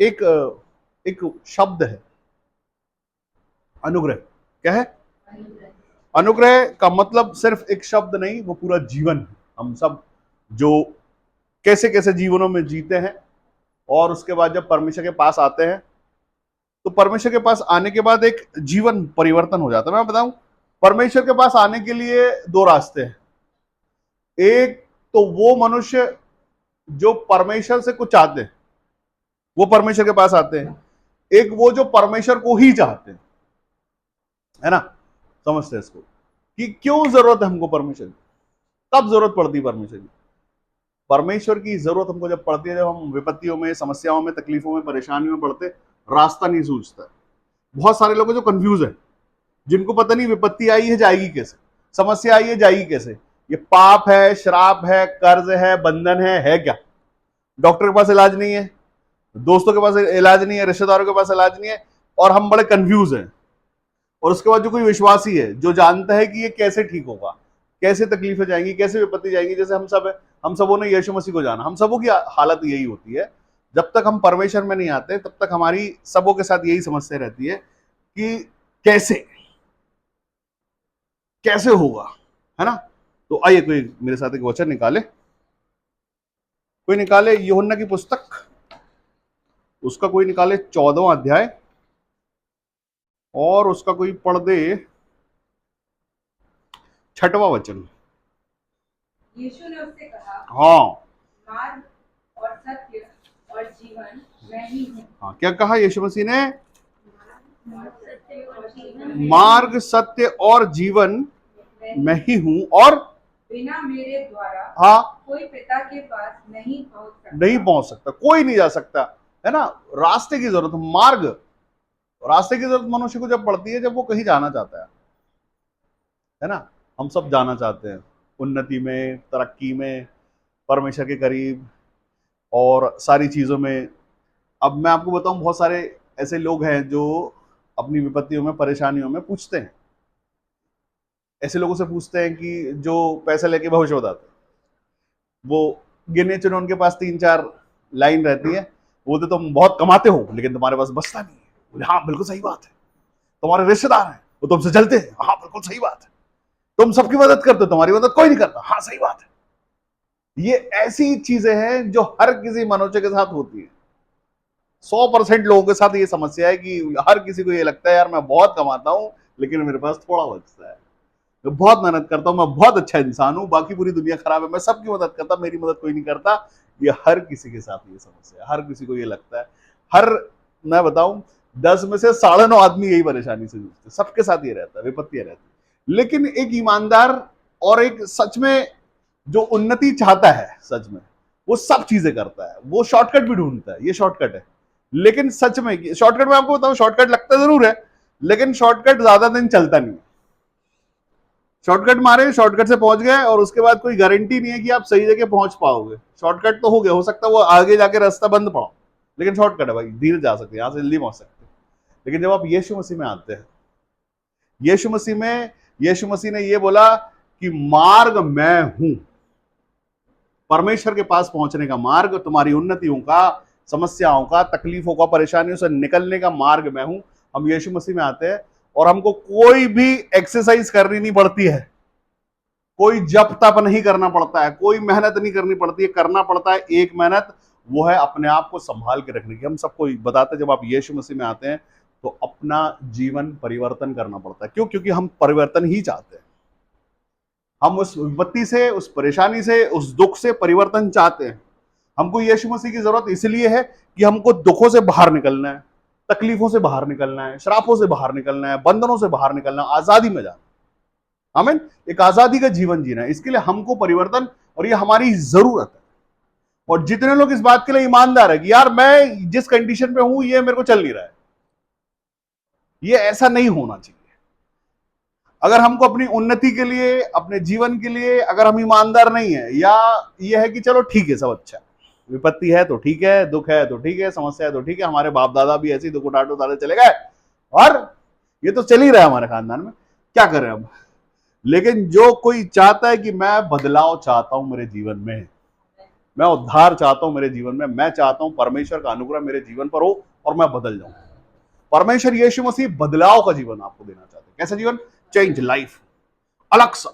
एक एक शब्द है अनुग्रह। क्या है? अनुग्रह का मतलब सिर्फ एक शब्द नहीं, वो पूरा जीवन है। हम सब जो कैसे कैसे जीवनों में जीते हैं, और उसके बाद जब परमेश्वर के पास आते हैं, तो परमेश्वर के पास आने के बाद एक जीवन परिवर्तन हो जाता है। मैं बताऊं, परमेश्वर के पास आने के लिए दो रास्ते हैं। एक तो वो मनुष्य जो परमेश्वर से कुछ चाहते हैं, वो परमेश्वर के पास आते हैं। एक वो जो परमेश्वर को ही चाहते हैं, है ना? समझते हैं इसको कि क्यों जरूरत है हमको परमेश्वर की, कब जरूरत पड़ती है परमेश्वर की। परमेश्वर की जरूरत हमको जब पड़ती है, जब हम विपत्तियों में, समस्याओं में, तकलीफों में, परेशानियों में पड़ते, रास्ता नहीं सूझता है। बहुत सारे लोग जो कंफ्यूज है, जिनको पता नहीं विपत्ति आई है जाएगी कैसे, समस्या आई है जाएगी कैसे, ये पाप है, श्राप है, कर्ज है, बंधन है क्या? डॉक्टर के पास इलाज नहीं है, दोस्तों के पास इलाज नहीं है, रिश्तेदारों के पास इलाज नहीं है, और हम बड़े कंफ्यूज हैं। और उसके बाद जो कोई विश्वासी है जो जानता है कि ये कैसे ठीक होगा, कैसे तकलीफें जाएंगी, कैसे विपत्ति जाएंगी, जैसे हम सब है, हम सबों ने यीशु मसीह को जाना, हम सबों की हालत यही होती है। जब तक हम परमेश्वर में नहीं आते, तब तक हमारी सबों के साथ यही समस्या रहती है कि कैसे कैसे होगा, है ना? तो आइए कोई मेरे साथ एक वचन निकाले, कोई निकाले यूहन्ना की पुस्तक, उसका कोई निकाले 14वां अध्याय, और उसका कोई पढ़ दे 6वां वचन। यीशु ने उससे कहा, हाँ, मार्ग और सत्य और जीवन मैं ही हूँ। हाँ, क्या कहा यीशु मसीह ने? मार्ग मार्ग, सत्य और जीवन मैं ही हूं, और बिना मेरे द्वारा हाँ, कोई पिता के पास नहीं पहुंच सकता। नहीं पहुंच सकता, कोई नहीं जा सकता, है ना? रास्ते की जरूरत, मार्ग, रास्ते की जरूरत मनुष्य को जब पड़ती है, जब वो कहीं जाना चाहता है ना? हम सब जाना चाहते हैं उन्नति में, तरक्की में, परमेश्वर के करीब, और सारी चीजों में। अब मैं आपको बताऊं, बहुत सारे ऐसे लोग हैं जो अपनी विपत्तियों में, परेशानियों में पूछते हैं, ऐसे लोगों से पूछते हैं कि जो पैसे लेके भविष्य बताते हैं, वो गिने चुने उनके पास 3-4 लाइन रहती है, वो तो तुम बहुत कमाते हो लेकिन तुम्हारे पास बचता नहीं है। बोले हाँ बिल्कुल सही बात है। तुम्हारे रिश्तेदार हैं, वो तुमसे जलते हैं, हाँ बिल्कुल सही बात है। तुम सबकी मदद करते हो, तुम्हारी मदद कोई नहीं करता, हाँ सही बात है। ये ऐसी चीजें हैं जो हर किसी मनुष्य के साथ होती है। 100% लोगों के साथ ये समस्या है कि हर किसी को ये लगता है यार मैं बहुत कमाता हूं लेकिन मेरे पास थोड़ा बचता है, मैं बहुत मेहनत करता हूं, मैं बहुत अच्छा इंसान हूं, बाकी पूरी दुनिया खराब है, मैं सबकी मदद करता, मेरी मदद कोई नहीं करता। ये हर किसी के साथ ये समस्या है, हर किसी को ये लगता है। हर, मैं बताऊं, 10 में से 9.5 आदमी यही परेशानी से जूझते, सबके साथ ये रहता है, विपत्तियां रहती है। लेकिन एक ईमानदार और एक सच में जो उन्नति चाहता है, सच में वो सब चीजें करता है, वो शॉर्टकट भी ढूंढता है, ये शॉर्टकट है। लेकिन सच में शॉर्टकट, मैं आपको बताऊं, शॉर्टकट लगता जरूर है, लेकिन शॉर्टकट ज्यादा दिन चलता नहीं। शॉर्टकट मारे, शॉर्टकट से पहुंच गए, और उसके बाद कोई गारंटी नहीं है कि आप सही जगह पहुंच पाओगे। शॉर्टकट तो हो गया, हो सकता है वो आगे जाके रास्ता बंद पड़ा, लेकिन शॉर्टकट है भाई, धीरे जा सकते हैं, यहां से जल्दी पहुंच सकते हैं। लेकिन जब आप यीशु मसीह में आते हैं, यीशु मसीह में, यीशु मसीह ने ये बोला कि मार्ग मैं हूं, परमेश्वर के पास पहुंचने का मार्ग, तुम्हारी उन्नतियों का, समस्याओं का, तकलीफों का, परेशानियों से निकलने का मार्ग मैं हूं। हम यीशु मसीह में आते हैं और हमको कोई भी एक्सरसाइज करनी नहीं पड़ती है, कोई जप तप नहीं करना पड़ता है, कोई मेहनत नहीं करनी पड़ती है। करना पड़ता है एक मेहनत, वो है अपने आप को संभाल के रखने की। हम सबको बताते हैं, जब आप यीशु मसीह में आते हैं तो अपना जीवन परिवर्तन करना पड़ता है। क्यों? क्योंकि हम परिवर्तन ही चाहते हैं। हम उस विपत्ति से, उस परेशानी से, उस दुख से परिवर्तन चाहते हैं। हमको यीशु मसीह की जरूरत इसलिए है कि हमको दुखों से बाहर निकलना है, तकलीफों से बाहर निकलना है, श्रापों से बाहर निकलना है, बंधनों से बाहर निकलना है, आजादी में जाना। आमीन। एक आजादी का जीवन जीना है, इसके लिए हमको परिवर्तन, और ये हमारी जरूरत है। और जितने लोग इस बात के लिए ईमानदार है कि यार मैं जिस कंडीशन पे हूं ये मेरे को चल नहीं रहा है, ये ऐसा नहीं होना चाहिए। अगर हमको अपनी उन्नति के लिए, अपने जीवन के लिए अगर हम ईमानदार नहीं है, या ये है कि चलो ठीक है सब अच्छा, विपत्ति है तो ठीक है, दुख है तो ठीक है, समस्या है तो ठीक है, हमारे बाप दादा भी ऐसे ही दुख उठाते उठाते चले गए और ये तो चल ही रहा है हमारे खानदान में, क्या करें अब। लेकिन जो कोई चाहता है कि मैं बदलाव चाहता हूं मेरे जीवन में, मैं उद्धार चाहता हूं मेरे जीवन में, मैं चाहता हूं परमेश्वर का अनुग्रह मेरे जीवन पर हो और मैं बदल जाऊं। परमेश्वर यीशु मसीह बदलाव का जीवन आपको देना चाहते हैं। कैसा जीवन? चेंज लाइफ, अलग सा,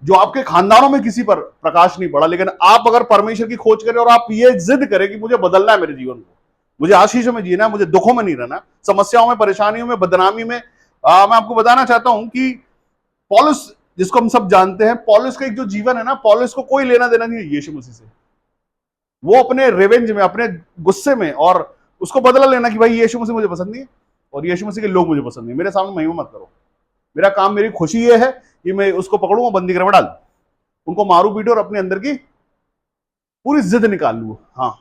जो आपके खानदानों में किसी पर प्रकाश नहीं पड़ा। लेकिन आप अगर परमेश्वर की खोज करें और आप ये जिद करें कि मुझे बदलना है मेरे जीवन को, मुझे आशीषों में जीना है, मुझे दुखों में नहीं रहना, समस्याओं में, परेशानियों में, बदनामी में। मैं आपको बताना चाहता हूं कि पौलुस, जिसको हम सब जानते हैं, पौलुस का एक जो जीवन है ना, पौलुस को कोई लेना देना नहीं है यीशु मसीह से। वो अपने रिवेंज में, अपने गुस्से में और उसको बदला लेना कि भाई यीशु मसीह मुझे पसंद नहीं है और यीशु मसीह के लोग मुझे पसंद नहीं, मेरे सामने महिमा मत करो। मेरा काम, मेरी खुशी ये है कि मैं उसको पकड़ूं और बंदी घर में डाल, उनको मारू पीटू और अपने अंदर की पूरी जिद निकाल लूं, हाँ,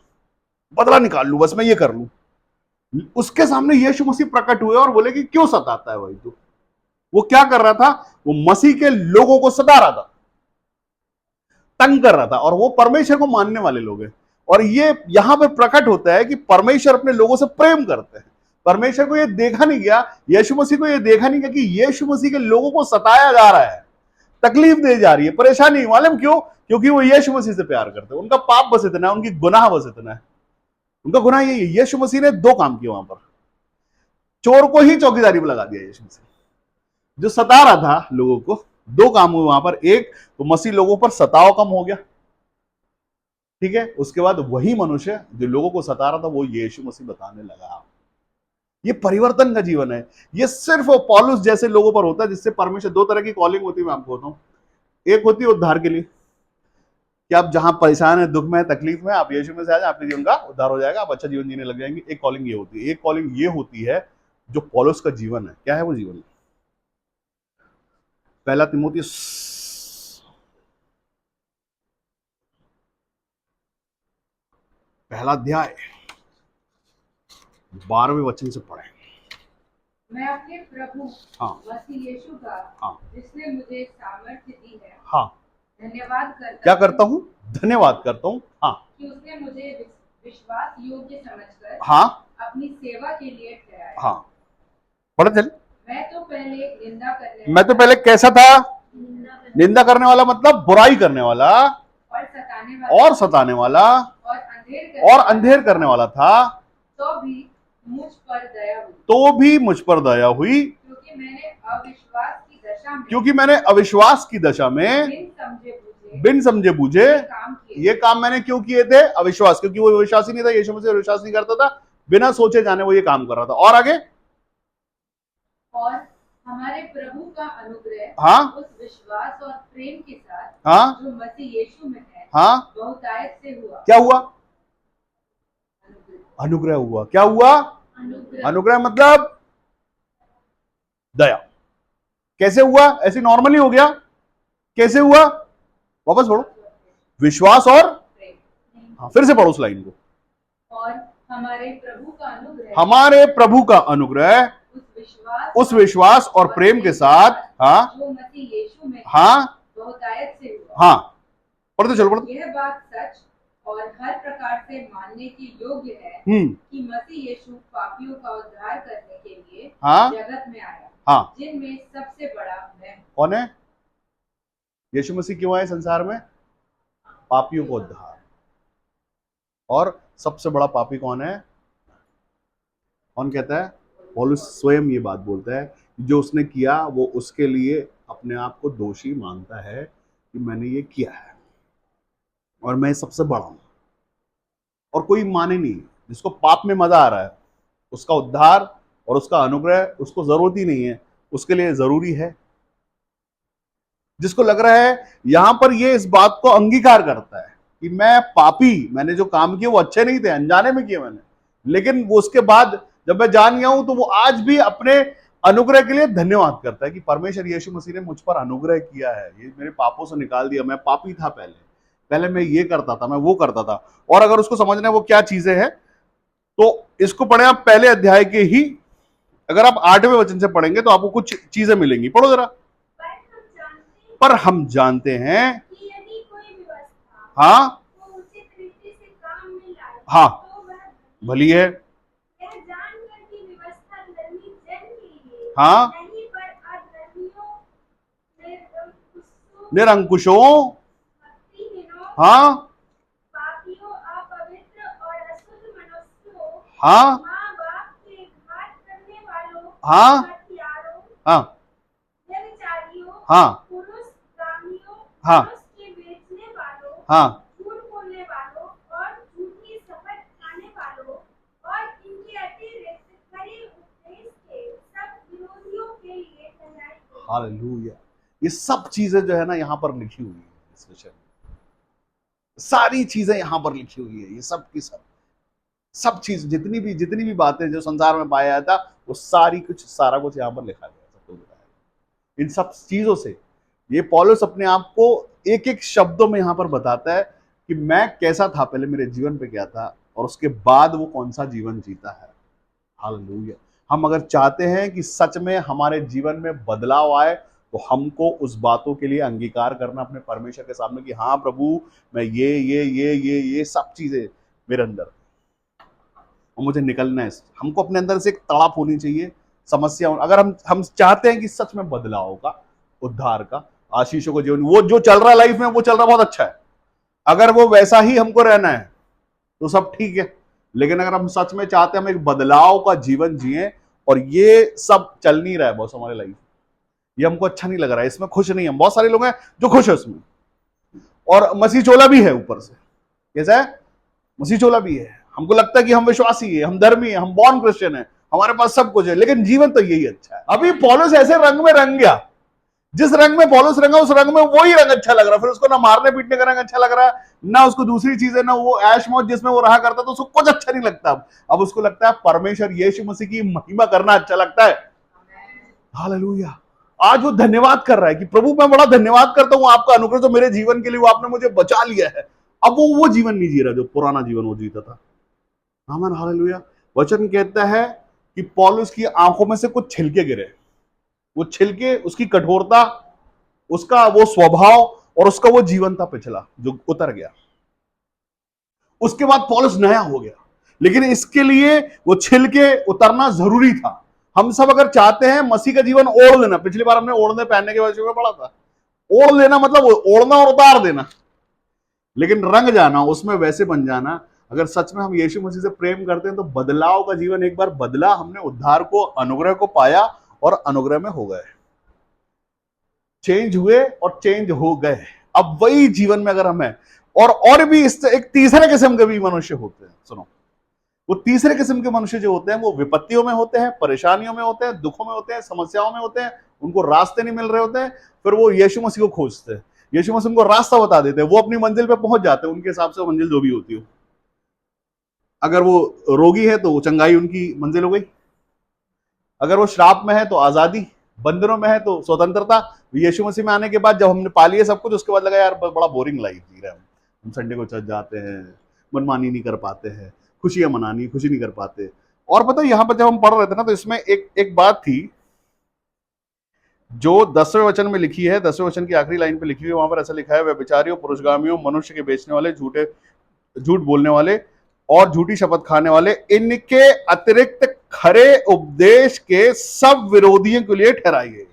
बदला निकाल लूं, बस मैं ये कर लूं। उसके सामने यीशु मसीह प्रकट हुए और बोले कि क्यों सताता है भाई तू? वो क्या कर रहा था? वो मसीह के लोगों को सता रहा था, तंग कर रहा था, और वो परमेश्वर को मानने वाले लोग हैं। और ये यहां पे प्रकट होता है कि परमेश्वर अपने लोगों से प्रेम करते हैं। परमेश्वर को ये देखा नहीं गया, यीशु मसीह को ये देखा नहीं गया कि यीशु मसीह के लोगों को सताया जा रहा है, तकलीफ दी जा रही है, परेशानी। मालूम क्यों? क्योंकि वो यीशु मसीह से प्यार करते हैं। उनका पाप बस इतना है, उनकी गुनाह बस इतना है। उनका गुनाह यही है। यीशु मसीह ने दो काम किए वहां पर। चोर को ही चौकीदारी पर लगा दिया यीशु मसीह, जो सता रहा था लोगों को। दो काम हुए वहां पर। एक तो मसीह लोगों पर सताव कम हो गया, ठीक है। उसके बाद वही मनुष्य जो लोगों को सता रहा था वो यीशु मसीह बताने लगा। ये परिवर्तन का जीवन है। ये सिर्फ पौलुस जैसे लोगों पर होता है, जिससे परमेश्वर, दो तरह की कॉलिंग होती है, मैं आपको बताऊं। एक होती है उद्धार के लिए, कि आप जहां परेशान है, दुख में है, तकलीफ में, आप यीशु में से आ जाए, आपके जीवन का उद्धार हो जाएगा, आप अच्छा जीवन जीने लग जाएंगे। एक कॉलिंग ये होती है। एक कॉलिंग ये होती है जो पौलुस का जीवन है। क्या है वो जीवन? पहला तिमोथेयुस पहला अध्याय 12वें वचन से पढ़े। मैं अपने प्रभु हाँ मसीह यीशु का, हाँ जिसने मुझे सामर्थ्य दी है, हाँ, धन्यवाद करता क्या करता हूं? धन्यवाद करता हूं, हाँ, कि उसने मुझे विश्वास योग्य समझकर हाँ, अपनी सेवा के लिए ठहराया। हाँ, पढ़े चल। मैं तो पहले कैसा था? निंदा करने वाला, मतलब बुराई करने वाला और सताने वाला और अंधेर करने वाला था। तो भी मुझ पर दया हुई, तो भी मुझ पर दया हुई, क्योंकि मैंने अविश्वास की दशा में बिन समझे बूझे ये काम मैंने क्यों किए थे? अविश्वास, क्योंकि वो विश्वास ही नहीं था। यीशु मसीह विश्वास नहीं करता था, बिना सोचे जाने वो ये काम कर रहा था। और आगे, और हमारे प्रभु का अनुग्रह, हाँ, उस विश्वास और प्रेम के साथ, हाँ, जो मसीह यीशु में है, हाँ, बहुतायत से हुआ। क्या हुआ? अनुग्रह हुआ। क्या हुआ? अनुग्रह मतलब दया। कैसे हुआ? ऐसे नॉर्मली हो गया? कैसे हुआ? वापस पढ़ो। विश्वास और, हाँ, फिर से पढ़ो उस लाइन को। और हमारे प्रभु का अनुग्रह, हमारे प्रभु का अनुग्रह उस विश्वास और प्रेम के साथ, हाँ, जो मसीह यीशु में, हाँ, बहुतायत से हुआ। हाँ, पढ़ते चलो, पढ़ते। यह बात सच और हर प्रकार से मानने की योग्य है कि मसीह यीशु पापियों का उद्धार करने के लिए, हाँ, जगत में आया, हाँ, जिनमें सबसे बड़ा मैं। कौन है? यीशु मसीह क्यों आए संसार में? पापियों को उद्धार। और सबसे बड़ा पापी कौन है? कौन कहता है? पौलुस स्वयं ये बात बोलता है, जो उसने किया वो उसके लिए अपने आप को दोषी मानता है कि मैंने ये किया है और मैं सबसे बड़ा हूं। और कोई माने नहीं। जिसको पाप में मजा आ रहा है, उसका उद्धार और उसका अनुग्रह उसको जरूरत ही नहीं है, उसके लिए जरूरी है। जिसको लग रहा है, यहां पर ये इस बात को अंगीकार करता है कि मैं पापी, मैंने जो काम किए वो अच्छे नहीं थे, अनजाने में किए मैंने, लेकिन वो उसके बाद जब मैं जान गया हूं तो वो आज भी अपने अनुग्रह के लिए धन्यवाद करता है कि परमेश्वर यीशु मसीह ने मुझ पर अनुग्रह किया है, ये मेरे पापों से निकाल दिया। मैं पापी था पहले मैं ये करता था, मैं वो करता था। और अगर उसको समझना है वो क्या चीजें हैं, तो इसको पढ़े आप पहले अध्याय के ही, अगर आप 8वें वचन से पढ़ेंगे तो आपको कुछ चीजें मिलेंगी। पढ़ो जरा। पर हम जानते हैं कि यदि कोई व्यवस्था, हाँ, हाँ, भली है, हाँ, निरंकुशों, हाँ, हाँ माँ बाप के घात करने वालों, हाँ हत्यारों, हाँ व्यभिचारियों, हाँ पुरुष कामियों, हाँ पुरुष के बेचने वालों, हाँ झूठ बोलने वालों और झूठी शपथ खाने वालों और इनके अतिरिक्त खरे उपदेश के सब विरोधियों के लिए ठहराई गई। हालेलुया। ये सब चीजें जो है ना यहाँ पर लिखी हुई है इस विषय में, सारी चीजें यहाँ पर लिखी हुई है, ये सब की सब चीज जितनी भी बातें जो संसार में पाया जाता वो सारा कुछ यहाँ पर लिखा गया, सब कुछ बताया। इन सब चीजों से ये पौलुस अपने आप को एक एक शब्दों में यहाँ पर बताता है कि मैं कैसा था पहले, मेरे जीवन पे क्या था और उसके बाद वो कौन सा जीवन जीता है। हालेलुया। हम अगर चाहते हैं कि सच में हमारे जीवन में बदलाव आए तो हमको उस बातों के लिए अंगीकार करना अपने परमेश्वर के सामने कि हाँ प्रभु, मैं ये सब चीजें मेरे अंदर और मुझे निकलना है। हमको अपने अंदर से एक तड़प होनी चाहिए समस्या। अगर हम चाहते हैं कि सच में बदलाव का, उद्धार का, आशीषों को जीवन, वो जो चल रहा है लाइफ में वो चल रहा बहुत अच्छा है, अगर वो वैसा ही हमको रहना है तो सब ठीक है। लेकिन अगर हम सच में चाहते हैं हम एक बदलाव का जीवन जिए और ये सब चल नहीं रहा है बॉस हमारे लाइफ, ये हमको अच्छा नहीं लग रहा है, इसमें खुश नहीं है। बहुत सारे लोग हैं जो खुश है उसमें और मसीह चोला भी है ऊपर से। कैसा है? मसीह चोला भी है, हमको लगता है कि हम विश्वासी है, हम धर्मी है, हम बॉर्न क्रिश्चियन है, हमारे पास सब कुछ है, लेकिन जीवन तो यही अच्छा है। अभी पौलुस ऐसे रंग में रंग गया, जिस रंग में पौलुस रंगा उस रंग में वही रंग अच्छा लग रहा है। फिर उसको ना मारने पीटने का रंग अच्छा लग रहा है, ना उसको दूसरी चीजें, ना वो ऐश मौज जिसमें वो रहा करता तो उसको कुछ अच्छा नहीं लगता। अब उसको लगता है परमेश्वर यीशु मसीह की महिमा करना अच्छा लगता है। हालेलुया। आज वो धन्यवाद कर रहा है कि प्रभु मैं बड़ा धन्यवाद करता हूं आपका अनुग्रह जो मेरे जीवन के लिए वो आपने मुझे बचा लिया है। अब वो जीवन नहीं जी रहा जो पुराना जीवन वो जीता था। आमीन हालेलुया। वचन कहता है कि पौलुस की आंखों में से कुछ छिलके गिरे, वो छिलके उसकी कठोरता, उसका वो स्वभाव और उसका वो जीवन था पिछला जो उतर गया। उसके बाद पौलुस नया हो गया, लेकिन इसके लिए वो छिलके उतरना जरूरी था। हम सब अगर चाहते हैं मसीह का जीवन ओढ़ लेना, पिछली बार हमने ओढ़ने पहनने के बारे में पढ़ा था, ओढ़ लेना मतलब ओढ़ना और उतार देना, लेकिन रंग जाना, उसमें वैसे बन जाना। अगर सच में हम यीशु मसीह से प्रेम करते हैं तो बदलाव का जीवन एक बार बदला, हमने उद्धार को, अनुग्रह को पाया और अनुग्रह में हो गए, चेंज हुए और चेंज हो गए। अब वही जीवन में अगर हम हैं और भी इस एक तीसरे किस्म के भी मनुष्य होते हैं। सुनो, वो तीसरे किस्म के मनुष्य जो होते हैं वो विपत्तियों में होते हैं, परेशानियों में होते हैं, दुखों में होते हैं, समस्याओं में होते हैं, उनको रास्ते नहीं मिल रहे होते हैं, फिर वो यीशु मसीह को खोजते हैं, यीशु मसीह उनको रास्ता बता देते हैं, वो अपनी मंजिल पे पहुंच जाते हैं, उनके हिसाब से मंजिल जो भी होती हो। अगर वो रोगी है तो चंगाई उनकी मंजिल हो गई, अगर वो श्राप में है तो आजादी, बंधनों में है तो स्वतंत्रता। यीशु मसीह में आने के बाद जब हमने पा लिया सब कुछ, उसके बाद लगा यार बड़ा बोरिंग लाइफ जी रहे हैं हम संडे को चर्च जाते हैं, मनमानी नहीं कर पाते हैं, खुशियां मनानी, खुशी नहीं कर पाते। और पता है यहाँ पर जब हम पढ़ रहे थे ना तो इसमें एक बात थी जो 10वें वचन में लिखी है, 10वें वचन की आखिरी लाइन पे लिखी हुई है। वहां पर ऐसा लिखा है, व्यभिचारियों, पुरुषगामियों, मनुष्य के बेचने वाले, झूठ बोलने वाले और झूठी शपथ खाने वाले, इनके अतिरिक्त खरे उपदेश के सब विरोधियों के लिए ठहराई गई।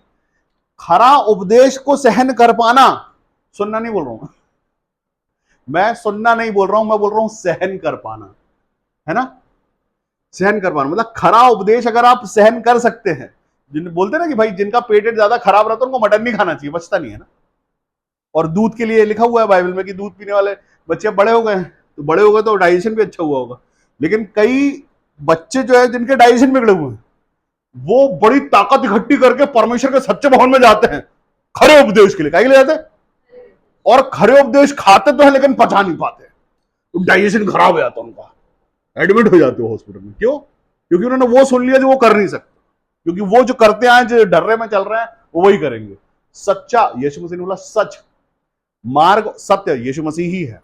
खरा उपदेश को सहन कर पाना, सुनना नहीं बोल रहा हूं मैं, सुनना नहीं बोल रहा हूं मैं, बोल रहा हूं सहन कर पाना, है ना। सहन कर पाना मतलब खरा उपदेश अगर आप सहन कर सकते हैं, जिन बोलते हैं ना कि भाई जिनका पेट ज्यादा खराब रहता है उनको मटन नहीं खाना चाहिए, बचता नहीं है ना। और दूध के लिए लिखा हुआ है बाइबल में कि दूध पीने वाले बच्चे बड़े हो गए हैं, तो बड़े हो गए तो डाइजेशन भी अच्छा हुआ होगा। लेकिन कई बच्चे जो है जिनके डाइजेशन बिगड़े हुए हैं वो बड़ी ताकत इकट्ठी करके परमेश्वर के सच्चे भवन में जाते हैं खरे उपदेश के लिए। कहीं ले जाते हैं और खरे उपदेश खाते तो है लेकिन पचा नहीं पाते, तो डाइजेशन खराब हो जाता है उनका, एडमिट हो जाते हो हॉस्पिटल में। क्यों? क्योंकि उन्होंने वो सुन लिया जो वो कर नहीं सकते, क्योंकि वो जो करते आए जो डर्रे में चल रहे हैं वो वही करेंगे। सच्चा यीशु मसीह ने बोला सच, मार्ग, सत्य यीशु मसीह ही है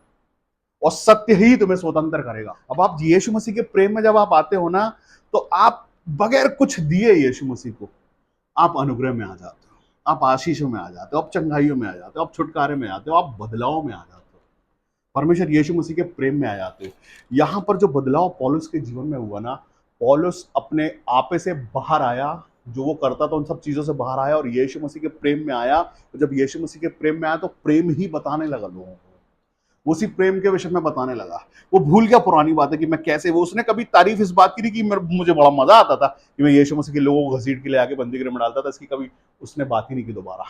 और सत्य ही तुम्हें स्वतंत्र करेगा। अब आप यीशु मसीह के प्रेम में जब आप आते हो ना तो आप बगैर कुछ दिए यीशु मसीह को आप अनुग्रह में आ जाते हो, आप आशीषों में आ जाते हो, आप चंगाइयों में आ जाते हो, आप छुटकारे में आते हो, आप बदलाव में आ जाते हो, परमेश्वर यीशु मसीह के प्रेम में आ जाते हो। यहां पर जो बदलाव पौलुस के जीवन में हुआ ना, पौलुस अपने आपे से बाहर आया, जो वो करता था उन सब चीजों से बाहर आया और यीशु मसीह के प्रेम में आया। जब यीशु मसीह के प्रेम में आया तो प्रेम ही बताने लगा लोगों को। उसी प्रेम के विषय में बताने लगा। वो भूल गया पुरानी बातें कि मैं कैसे, वो उसने कभी तारीफ इस बात की नहीं कि मुझे बड़ा मजा आता था कि मैं यीशु मसीह के लोगों को घसीट के ले आके बंदीगृह में डालता था, इसकी कभी उसने बात ही नहीं की दोबारा।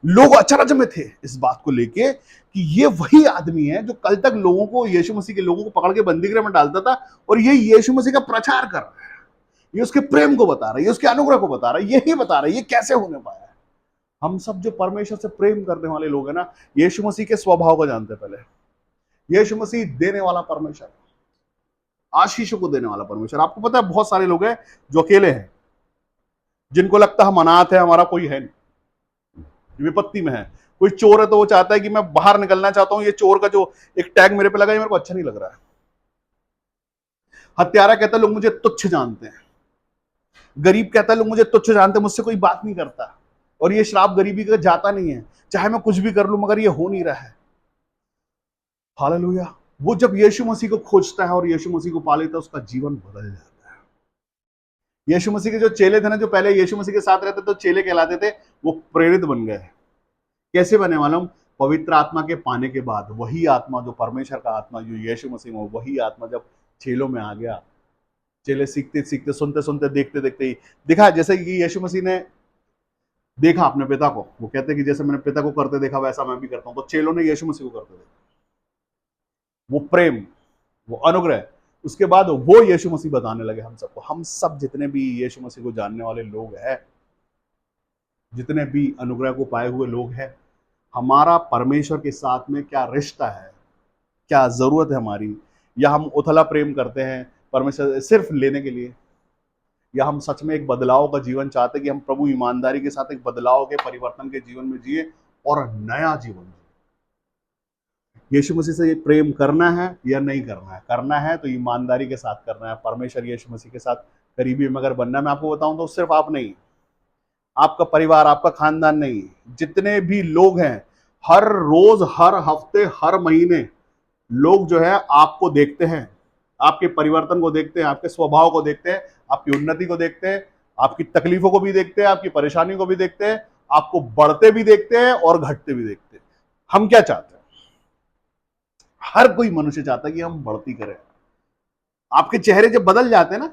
लोग अचरज में थे इस बात को लेके कि ये वही आदमी है जो कल तक लोगों को, यीशु मसीह के लोगों को पकड़ के बंदीगृह में डालता था, और ये यीशु मसीह का प्रचार कर रहा है, ये उसके प्रेम को बता रहा है, ये उसके अनुग्रह को बता रहा है, यही बता रहा है, ये कैसे होने पाया। हम सब जो परमेश्वर से प्रेम करने वाले लोग हैं ना, यीशु मसीह के स्वभाव को जानते हैं। पहले यीशु मसीह देने वाला परमेश्वर, आशीषों को देने वाला परमेश्वर। आपको पता है बहुत सारे लोग हैं जो अकेले हैं, जिनको लगता है हम अनाथ है, हमारा कोई है नहीं, विपत्ति में है। कोई चोर है तो वो चाहता है कि मैं बाहर निकलना चाहता हूं, ये चोर का जो एक टैग मेरे पे लगा है मेरे को अच्छा नहीं लग रहा है। हत्यारा कहता है लोग मुझे तुच्छ जानते हैं, गरीब कहता है लोग मुझे तुच्छ जानते हैं, मुझसे कोई बात नहीं करता। और ये श्राप गरीबी का जाता नहीं है, चाहे मैं कुछ भी कर लूं मगर ये हो नहीं रहा है। हालेलुया। वो जब यीशु मसीह को खोजता है और यीशु मसीह को पा लेता है, उसका जीवन बदल जाता है। यीशु मसीह के जो चेले थे ना, जो पहले यीशु मसीह के साथ रहते तो चेले कहलाते थे, वो प्रेरित बन गए। कैसे बने मालूम? पवित्र आत्मा के पाने के बाद। वही आत्मा जो परमेश्वर का आत्मा जो यीशु मसीह में, वही आत्मा जब चेलों में आ गया, चेले सीखते सीखते, सुनते सुनते, देखते देखते ही दिखा। जैसे कि यीशु मसीह ने देखा अपने पिता को, वो कहते हैं कि जैसे मैंने पिता को करते देखा वैसा मैं भी करता हूं। तो चेलों ने यीशु मसीह को करते देखा, वो प्रेम, वो अनुग्रह। उसके बाद वो यीशु मसीह बताने लगे हम सबको। हम सब जितने भी यीशु मसीह को जानने वाले लोग हैं, जितने भी अनुग्रह को पाए हुए लोग हैं, हमारा परमेश्वर के साथ में क्या रिश्ता है, क्या जरूरत है हमारी, या हम उथला प्रेम करते हैं परमेश्वर सिर्फ लेने के लिए, या हम सच में एक बदलाव का जीवन चाहते हैं कि हम प्रभु ईमानदारी के साथ एक बदलाव के, परिवर्तन के जीवन में जिए और नया जीवन जिए। यीशु मसीह से प्रेम करना है या नहीं करना है? करना है तो ईमानदारी के साथ करना है, परमेश्वर यीशु मसीह के साथ करीबी में अगर बनना है। मैं आपको बताऊं तो सिर्फ आप नहीं, आपका परिवार, आपका खानदान नहीं, जितने भी लोग हैं, हर रोज, हर हफ्ते, हर महीने लोग जो है आपको देखते हैं, आपके परिवर्तन को देखते हैं, आपके स्वभाव को देखते हैं, आपकी उन्नति को देखते हैं, आपकी तकलीफों को भी देखते हैं, आपकी परेशानी को भी देखते हैं, आपको बढ़ते भी देखते हैं और घटते भी देखते हैं। हम क्या चाहते हैं? हर कोई मनुष्य चाहता है कि हम बढ़ती करें। आपके चेहरे जब बदल जाते हैं ना,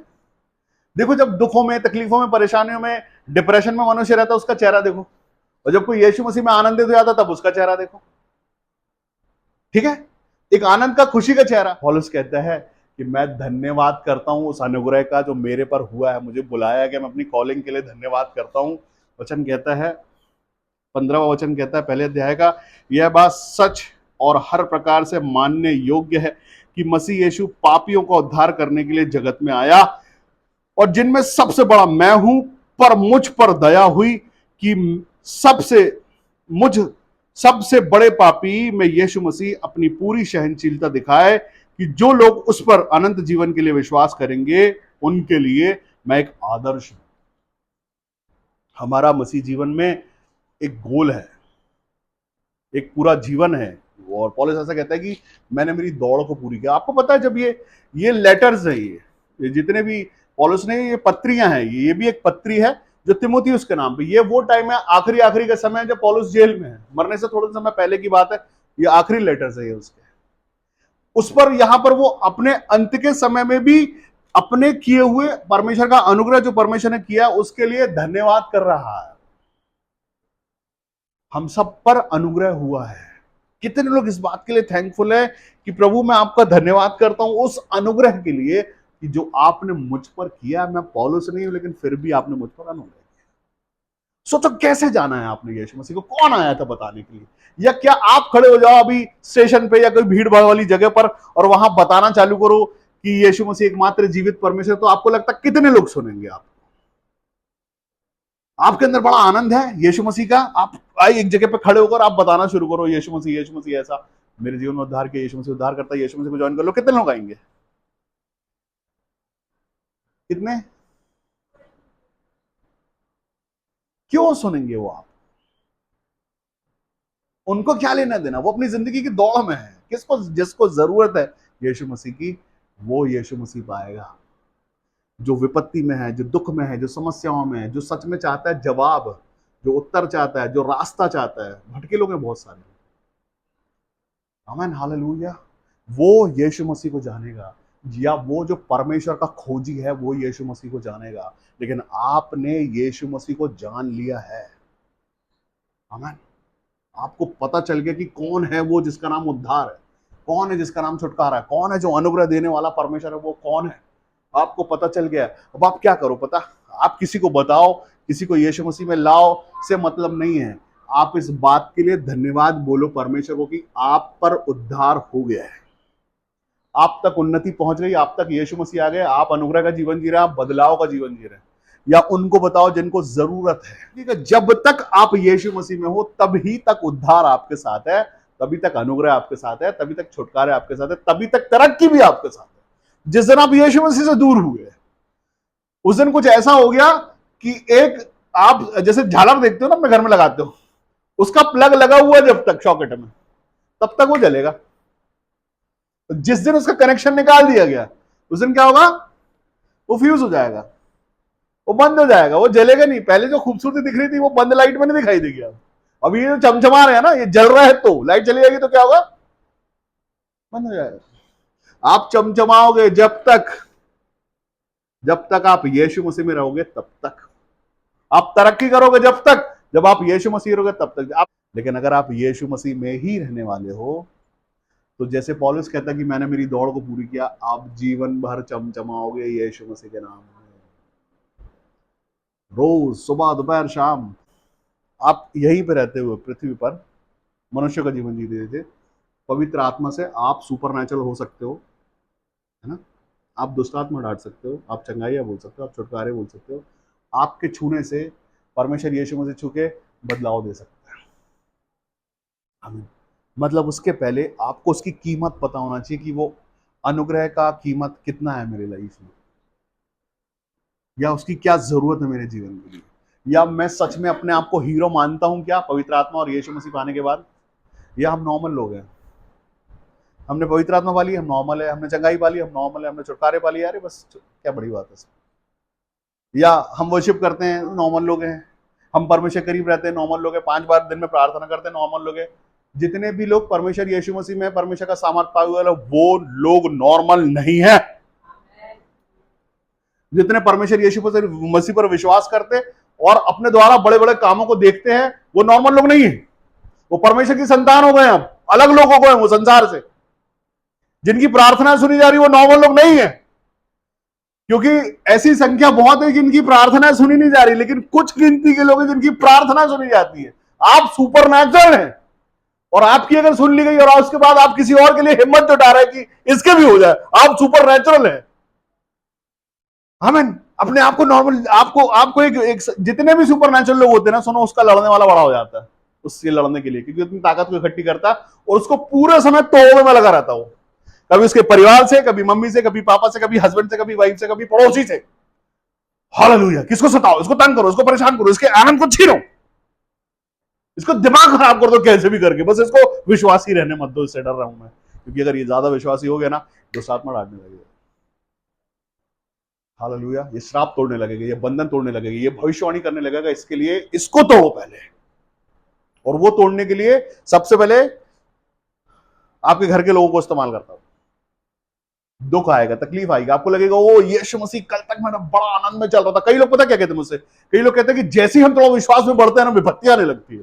देखो जब दुखों में, तकलीफों में, परेशानियों में, डिप्रेशन में मनुष्य रहता है, उसका चेहरा देखो, और जब कोई यीशु मसीह में आनंदित हो जाता तब उसका चेहरा देखो। ठीक है? एक आनंद का, खुशी का चेहरा। पौलुस कहता है कि मैं धन्यवाद करता हूं उस अनुग्रह का जो मेरे पर हुआ है, मुझे बुलाया गया, मैं अपनी कॉलिंग के लिए धन्यवाद करता हूं। वचन कहता है, 15वां वचन कहता है पहले अध्याय का, यह बात सच और हर प्रकार से मानने योग्य है कि मसीह यीशु पापियों का उद्धार करने के लिए जगत में आया, और जिनमें सबसे बड़ा मैं हूं, पर मुझ पर दया हुई कि सबसे बड़े पापी में यीशु मसीह अपनी पूरी सहनशीलता दिखाए कि जो लोग उस पर अनंत जीवन के लिए विश्वास करेंगे उनके लिए मैं एक आदर्श हूं। हमारा मसीह जीवन में एक गोल है, एक पूरा जीवन है। और पौलुस ऐसा कहता है कि मैंने मेरी दौड़ को पूरी किया। आपको पता है जब ये लेटर्स है, ये जितने भी पौलुस ने, ये पत्रियां हैं, ये भी एक पत्री है जो तिमोथियुस के नाम पे। ये वो टाइम है, आखिरी का समय है जब पौलुस जेल में है, मरने से थोड़ा समय पहले की बात है। ये आखिरी लेटर्स है ये उसके। उस पर यहां पर वो अपने अंत के समय में भी अपने किए हुए परमेश्वर का अनुग्रह जो परमेश्वर ने किया उसके लिए धन्यवाद कर रहा है। हम सब पर अनुग्रह हुआ है। कितने लोग इस बात के लिए थैंकफुल है कि प्रभु मैं आपका धन्यवाद करता हूं उस अनुग्रह के लिए कि जो आपने मुझ पर किया। मैं पौलुस नहीं हूं लेकिन फिर भी आपने मुझ पर अनुग्रह किया। सोचो कैसे जाना है आपने यीशु मसीह को? कौन आया था बताने के लिए? या क्या आप खड़े हो जाओ अभी स्टेशन पे या कोई भीड़ भाड़ वाली जगह पर और वहां बताना चालू करो कि यीशु मसीह एकमात्र जीवित परमेश्वर, तो आपको लगता है कितने लोग सुनेंगे? आपके अंदर बड़ा आनंद है यीशु मसीह का। आप एक जगह पे खड़े होकर आप बताना शुरू करो यीशु मसीह ऐसा मेरे जीवन में उद्धार किया, यीशु मसीह उद्धार करता है, यीशु मसीह को ज्वाइन कर लो। कितने लोग आएंगे? कितने? क्यों सुनेंगे वो? आप उनको क्या लेना देना? वो अपनी जिंदगी की दौड़ में है। जिसको जरूरत है यीशु मसीह की, वो यीशु मसीह पाएगा। जो विपत्ति में है, जो दुख में है, जो समस्याओं में है, जो सच में चाहता है जवाब, जो उत्तर चाहता है, जो रास्ता चाहता है। भटके लोग हैं बहुत सारे, आमीन, हालेलुया। वो यीशु मसीह को जानेगा, या वो जो परमेश्वर का खोजी है वो यीशु मसीह को जानेगा। लेकिन आपने यीशु मसीह को जान लिया है। आमीन। आपको पता चल गया कि कौन है वो जिसका नाम उद्धार है, कौन है जिसका नाम छुटकारा है, कौन है जो अनुग्रह देने वाला परमेश्वर है, वो कौन है। आपको पता चल गया। अब आप क्या करो पता, आप किसी को बताओ, किसी को यीशु मसीह में लाओ, से मतलब नहीं है। आप इस बात के लिए धन्यवाद बोलो परमेश्वर को कि आप पर उद्धार हो गया है, आप तक उन्नति पहुंच गई, आप तक यीशु मसीह आ गए, आप अनुग्रह का जीवन जी रहे हैं, आप बदलाव का जीवन जी रहे हैं। या उनको बताओ जिनको जरूरत है। ठीक है, जब तक आप यीशु मसीह में हो तभी तक उद्धार आपके साथ है, तभी तक अनुग्रह आपके साथ है, तभी तक छुटकारा आपके साथ है, तभी तक तरक्की भी आपके साथ है। जिस दिन आप यीशु मसीह से दूर हुए उस दिन कुछ ऐसा हो गया कि एक, आप जैसे झालर देखते हो ना अपने घर में लगाते हो, उसका प्लग लगा हुआ जब तक सॉकेट में, तब तक वो जलेगा। जिस दिन उसका कनेक्शन निकाल दिया गया उस दिन क्या होगा, वो फ्यूज हो जाएगा, वो बंद हो जाएगा, वो जलेगा नहीं। पहले जो खूबसूरती दिख रही थी वो बंद लाइट में नहीं दिखाई देगी। अब ये जो चमचमा रहे हैं ना, ये जल रहा है तो लाइट चली जाएगी तो क्या होगा, बंद हो जाएगा। आप चमचमाओगे जब तक आप यीशु मसीह में रहोगे, तब तक आप तरक्की करोगे, जब आप यीशु मसीह रहोगे तब तक आप। लेकिन अगर आप यीशु मसीह में ही रहने वाले हो, तो जैसे पौलुस कहता है कि मैंने मेरी दौड़ को पूरी किया, आप जीवन भर चमचमाओगे यीशु मसीह के नाम में। रोज सुबह दोपहर शाम आप यहीं पे रहते हुए पृथ्वी पर मनुष्य का जीवन जीते थे, पवित्र आत्मा से आप सुपर नेचुरल हो सकते हो, है ना। आप दुष्ट आत्मा डांट सकते हो, आप चंगाइयाँ बोल सकते हो, आप छुटकारे बोल सकते हो। आपके छूने से परमेश्वर यीशु मसीह छू के बदलाव दे सकता है। आमीन। मतलब उसके पहले आपको उसकी कीमत पता होना चाहिए कि वो अनुग्रह का कीमत कितना है मेरे लाइफ में, या उसकी क्या जरूरत है मेरे जीवन के लिए, या मैं सच में अपने आप को हीरो मानता हूं क्या पवित्र आत्मा और यीशु मसीह पाने के बाद, या हम नॉर्मल लोग हैं। हमने पवित्र आत्मा पाली, हम नॉर्मल है, हमने चंगाई पाली, हम नॉर्मल है, हमने छुटकारे पाली, यार बस क्या बड़ी बात है। या हम वर्शिप करते हैं, नॉर्मल लोग हैं। हम परमेश्वर करीब रहते हैं, नॉर्मल लोग हैं। 5 बार दिन में प्रार्थना करते हैं, नॉर्मल लोग हैं। जितने भी लोग परमेश्वर यीशु मसीह में परमेश्वर का सामर्थ पाए हुए वो लोग नॉर्मल नहीं है। जितने परमेश्वर यीशु मसीह पर विश्वास करते और अपने द्वारा बड़े बड़े कामों को देखते हैं, वो नॉर्मल लोग नहीं है। वो परमेश्वर की संतान हो गए, अब अलग लोग हो गए वो संसार से। जिनकी प्रार्थना सुनी जा रही वो नॉर्मल लोग नहीं है, क्योंकि ऐसी संख्या बहुत है जिनकी प्रार्थना सुनी नहीं जा रही, लेकिन कुछ गिनती के लोग हैं जिनकी प्रार्थना सुनी जाती है। आप सुपर नेचुरल हैं, और आपकी अगर सुन ली गई और उसके बाद आप किसी और के लिए हिम्मत जुटा रहे हैं कि इसके भी हो जाए, आप सुपर नेचुरल हैं। आमीन। अपने आप को नॉर्मल, आपको एक जितने भी सुपर नेचुरल लोग होते हैं ना, सुनो, उसका लड़ने वाला बड़ा हो जाता है उससे लड़ने के लिए, क्योंकि उतनी ताकत को इकट्ठी करता है और उसको पूरे समय तोड़ने में लगा रहता हो। कभी उसके परिवार से, कभी मम्मी से, कभी पापा से, कभी हस्बैंड से, कभी वाइफ से, कभी पड़ोसी से। हालेलुया। किसको सताओ, इसको तंग करो, इसको परेशान करो, इसके आनंद को छीनो, इसको दिमाग खराब कर दो कैसे भी करके, बस इसको विश्वासी रहने मत दो। इससे डर रहा हूं मैं, क्योंकि अगर ये ज्यादा विश्वासी हो गया ना, तो आत्मा डांटने लगेगा। हालेलुया। ये श्राप तोड़ने लगेगा, ये बंधन तोड़ने लगेगा, ये भविष्यवाणी करने लगेगा। इसके लिए इसको तोड़ो पहले, और वो तोड़ने के लिए सबसे पहले आपके घर के लोगों को इस्तेमाल करता हूं। दुख आएगा, तकलीफ आएगी, आपको लगेगा ओ यीशु मसीह, कल तक मैं बड़ा आनंद में चल रहा था। कई लोग पता क्या कहते हैं मुझसे, कई लोग कहते हैं कि जैसे ही हम थोड़ा विश्वास में बढ़ते हैं ना, विपत्तियां आने लगती है।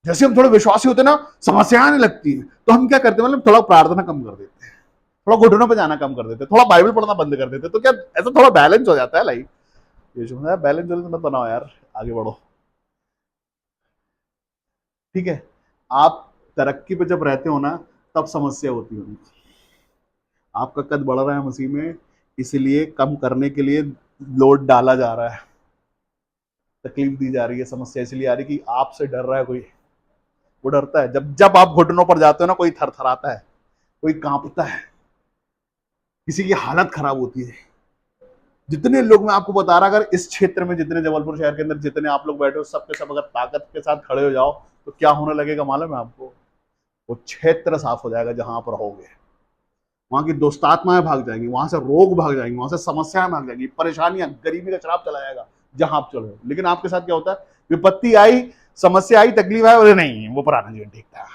जैसे हम थोड़े विश्वासी होते हैं ना, समस्याएं आने लगती है। तो हम क्या करते हैं, मतलब थोड़ा प्रार्थना कम कर देते हैं, थोड़ा घुटनों पे जाना कम कर देते हैं, थोड़ा बाइबल पढ़ना बंद कर देते हैं। तो क्या ऐसा थोड़ा बैलेंस हो जाता है लाइफ। यीशु मसीह बैलेंस मत बनाओ यार, आगे बढ़ो। ठीक है, आप तरक्की पे जब रहते हो ना, तब समस्या होती है। आपका कद बढ़ रहा है मसीह में, इसलिए कम करने के लिए लोड डाला जा रहा है, तकलीफ दी जा रही है, समस्या इसलिए आ रही कि आपसे डर रहा है कोई। वो डरता है जब आप घुटनों पर जाते हो ना, कोई थरथराता है, कोई कांपता है, किसी की हालत खराब होती है। जितने लोग मैं आपको बता रहा, अगर इस क्षेत्र में जितने जबलपुर शहर के अंदर जितने आप लोग बैठे हो, सब के सब अगर ताकत के साथ खड़े हो जाओ, तो क्या होने लगेगा मालूम है आपको? वो क्षेत्र साफ हो जाएगा जहां आप रहोगे। वहां की दुष्ट आत्माएं भाग जाएंगी, वहां से रोग भाग जाएंगे, वहां से समस्याएं भाग जाएंगी, परेशानियां, गरीबी का शराब चला जाएगा जहां आप चले। लेकिन आपके साथ क्या होता है, विपत्ति आई, समस्या आई, तकलीफ आई, अरे नहीं वो पुराना जीवन ठीक था,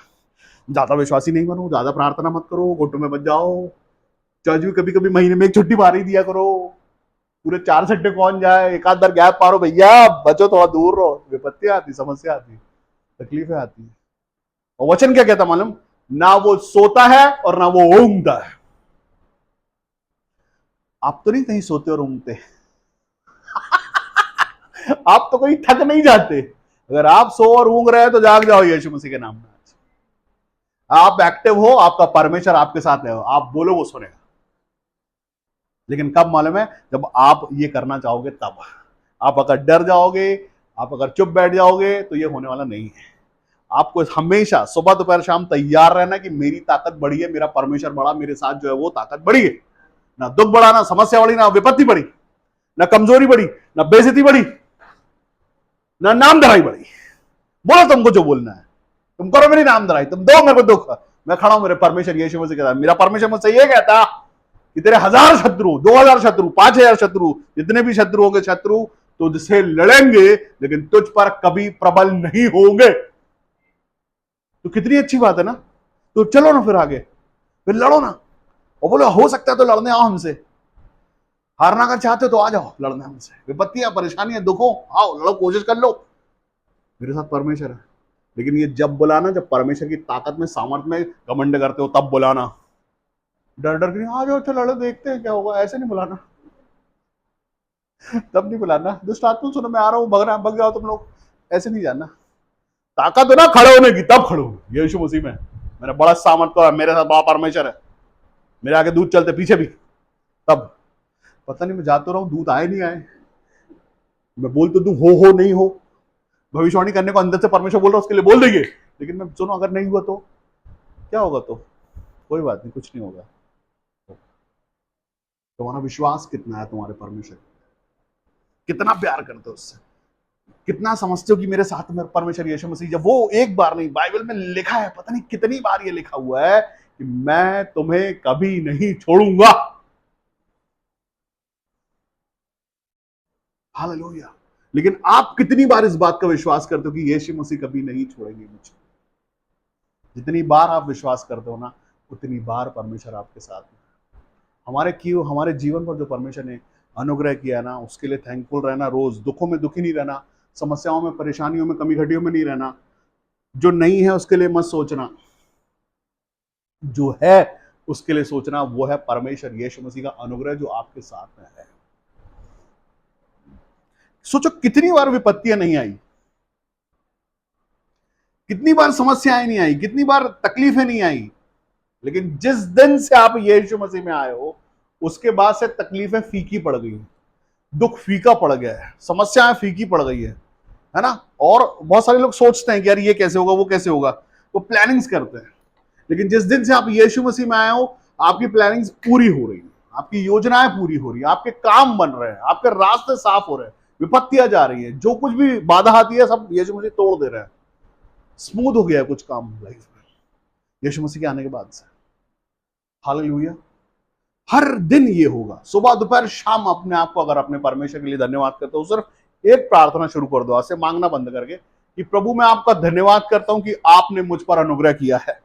ज्यादा विश्वासी नहीं बनो, ज्यादा प्रार्थना मत करो, घुटनों में बच जाओ, चर्च भी कभी कभी महीने में एक छुट्टी मार ही दिया करो, पूरे 4 संडे कौन जाए, एक आध बार गैप मारो भैया, बचो, थोड़ा दूर रहो, विपत्तियां आती, समस्या आती, तकलीफें आती है। और वचन क्या कहता मालूम, ना वो सोता है और ना वो ऊँघता है। आप तो नहीं कहीं सोते और ऊँघते आप तो कहीं थक नहीं जाते। अगर आप सो और ऊँघ रहे हैं तो जाग जाओ यीशु मसीह के नाम में। आप एक्टिव हो, आपका परमेश्वर आपके साथ है, आप बोलो वो सुनेगा। लेकिन कब मालूम है, जब आप ये करना चाहोगे तब। आप अगर डर जाओगे, आप अगर चुप बैठ जाओगे तो ये होने वाला नहीं है। आपको हमेशा सुबह दोपहर शाम तैयार रहना कि मेरी ताकत बड़ी है, मेरा परमेश्वर बड़ा, मेरे साथ जो है वो ताकत बड़ी है। ना दुख बड़ा, ना समस्या बड़ी, ना विपत्ति बड़ी, ना कमजोरी बड़ी, ना बेइज्जती बड़ी, ना नाम दराई बड़ी। बोलो तुमको जो बोलना है, तुम करो मेरी नाम दराई, तुम दो मेरे को दुख, मैं खड़ा हूं मेरे परमेश्वर यीशु मसीह के साथ। मेरा परमेश्वर मुझसे ये कहता कि तेरे 1000 शत्रु, 2000 शत्रु, 5000 शत्रु, जितने भी शत्रु होंगे, शत्रु तुझसे लड़ेंगे लेकिन तुझ पर कभी प्रबल नहीं होंगे। तो कितनी अच्छी बात है ना। तो चलो ना फिर आगे, फिर लड़ो ना, और बोलो हो सकता है तो लड़ने आओ हमसे। हारना अगर चाहते हो तो आ जाओ लड़ने हमसे, विपत्तियां, परेशानियां, दुखों, आओ लड़ो, कोशिश कर लो, मेरे साथ परमेश्वर है। लेकिन ये जब बुलाना, जब परमेश्वर की ताकत में, सामर्थ में घमंड करते हो, तब बुलाना। डर डर के आ जाओ, अच्छा लड़ो, देखते हैं क्या होगा, ऐसे नहीं बुलाना तब नहीं बुलाना। दुष्ट आत्मा सुनो मैं आ रहा हूँ, भग जाओ तुम लोग, ऐसे नहीं जाना। ताकत हो ना खड़े होने की, तब खड़ो यीशु मसीह में। मेरा बड़ा सामर्थ है, मेरे साथ बड़ा परमेश्वर है, मेरे आगे दूध चलते पीछे भी। तब पता नहीं मैं जाता रहा हूँ, दूध आए नहीं आए, मैं बोल तो दूं, हो नहीं हो, भविष्यवाणी करने को अंदर से परमेश्वर बोल रहा है, उसके लिए बोल देंगे, लेकिन मैं सुनो अगर नहीं हुआ तो क्या होगा, तो कोई बात नहीं, कुछ नहीं होगा। तुम्हारा विश्वास कितना है तुम्हारे परमेश्वर, कितना प्यार करते हो उससे, कितना समझते हो कि मेरे साथ में परमेश्वर यीशु मसीह। जब वो एक बार नहीं, बाइबल में लिखा है, पता नहीं कितनी बार ये लिखा हुआ है कि मैं तुम्हें कभी नहीं छोड़ूंगा। हालेलुया। लेकिन आप कितनी बार इस बात का विश्वास करते हो कि यीशु मसीह कभी नहीं छोड़ेंगे मुझे। जितनी बार आप विश्वास करते हो ना, उतनी बार परमेश्वर आपके साथ में। हमारे जीवन पर जो परमेश्वर ने अनुग्रह किया ना, उसके लिए थैंकफुल रहना, रोज दुखों में दुखी नहीं रहना, समस्याओं में, परेशानियों में, कमी घटियों में नहीं रहना। जो नहीं है उसके लिए मत सोचना, जो है उसके लिए सोचना। वो है परमेश्वर यीशु मसीह का अनुग्रह जो आपके साथ में है। सोचो कितनी बार विपत्तियां नहीं आई, कितनी बार समस्याएं नहीं आई, कितनी बार तकलीफें नहीं आई, लेकिन जिस दिन से आप यीशु मसीह में आए हो, उसके बाद से तकलीफें फीकी पड़ गई, दुख फीका पड़ गया है, समस्याएं फीकी पड़ गई है ना। और बहुत सारे लोग सोचते हैं कि यार ये कैसे होगा, वो कैसे होगा, वो प्लानिंग्स करते हैं। लेकिन जिस दिन से आप यीशु मसीह में आए हो, आपकी प्लानिंग्स पूरी हो रही है, आपकी योजनाएं पूरी हो रही है, आपके काम बन रहे हैं, आपके रास्ते साफ हो रहे हैं, विपत्तियां जा रही है, जो कुछ भी बाधा आती है सब यीशु मसीह तोड़ दे रहे हैं। स्मूथ हो गया है कुछ काम लाइफ में यीशु मसीह के आने के बाद से। हालेलुया। हर दिन ये होगा, सुबह दोपहर शाम अपने आप को अगर अपने परमेश्वर के लिए धन्यवाद करते हो, सिर्फ एक प्रार्थना शुरू कर दो, ऐसे मांगना बंद करके कि प्रभु मैं आपका धन्यवाद करता हूं कि आपने मुझ पर अनुग्रह किया है,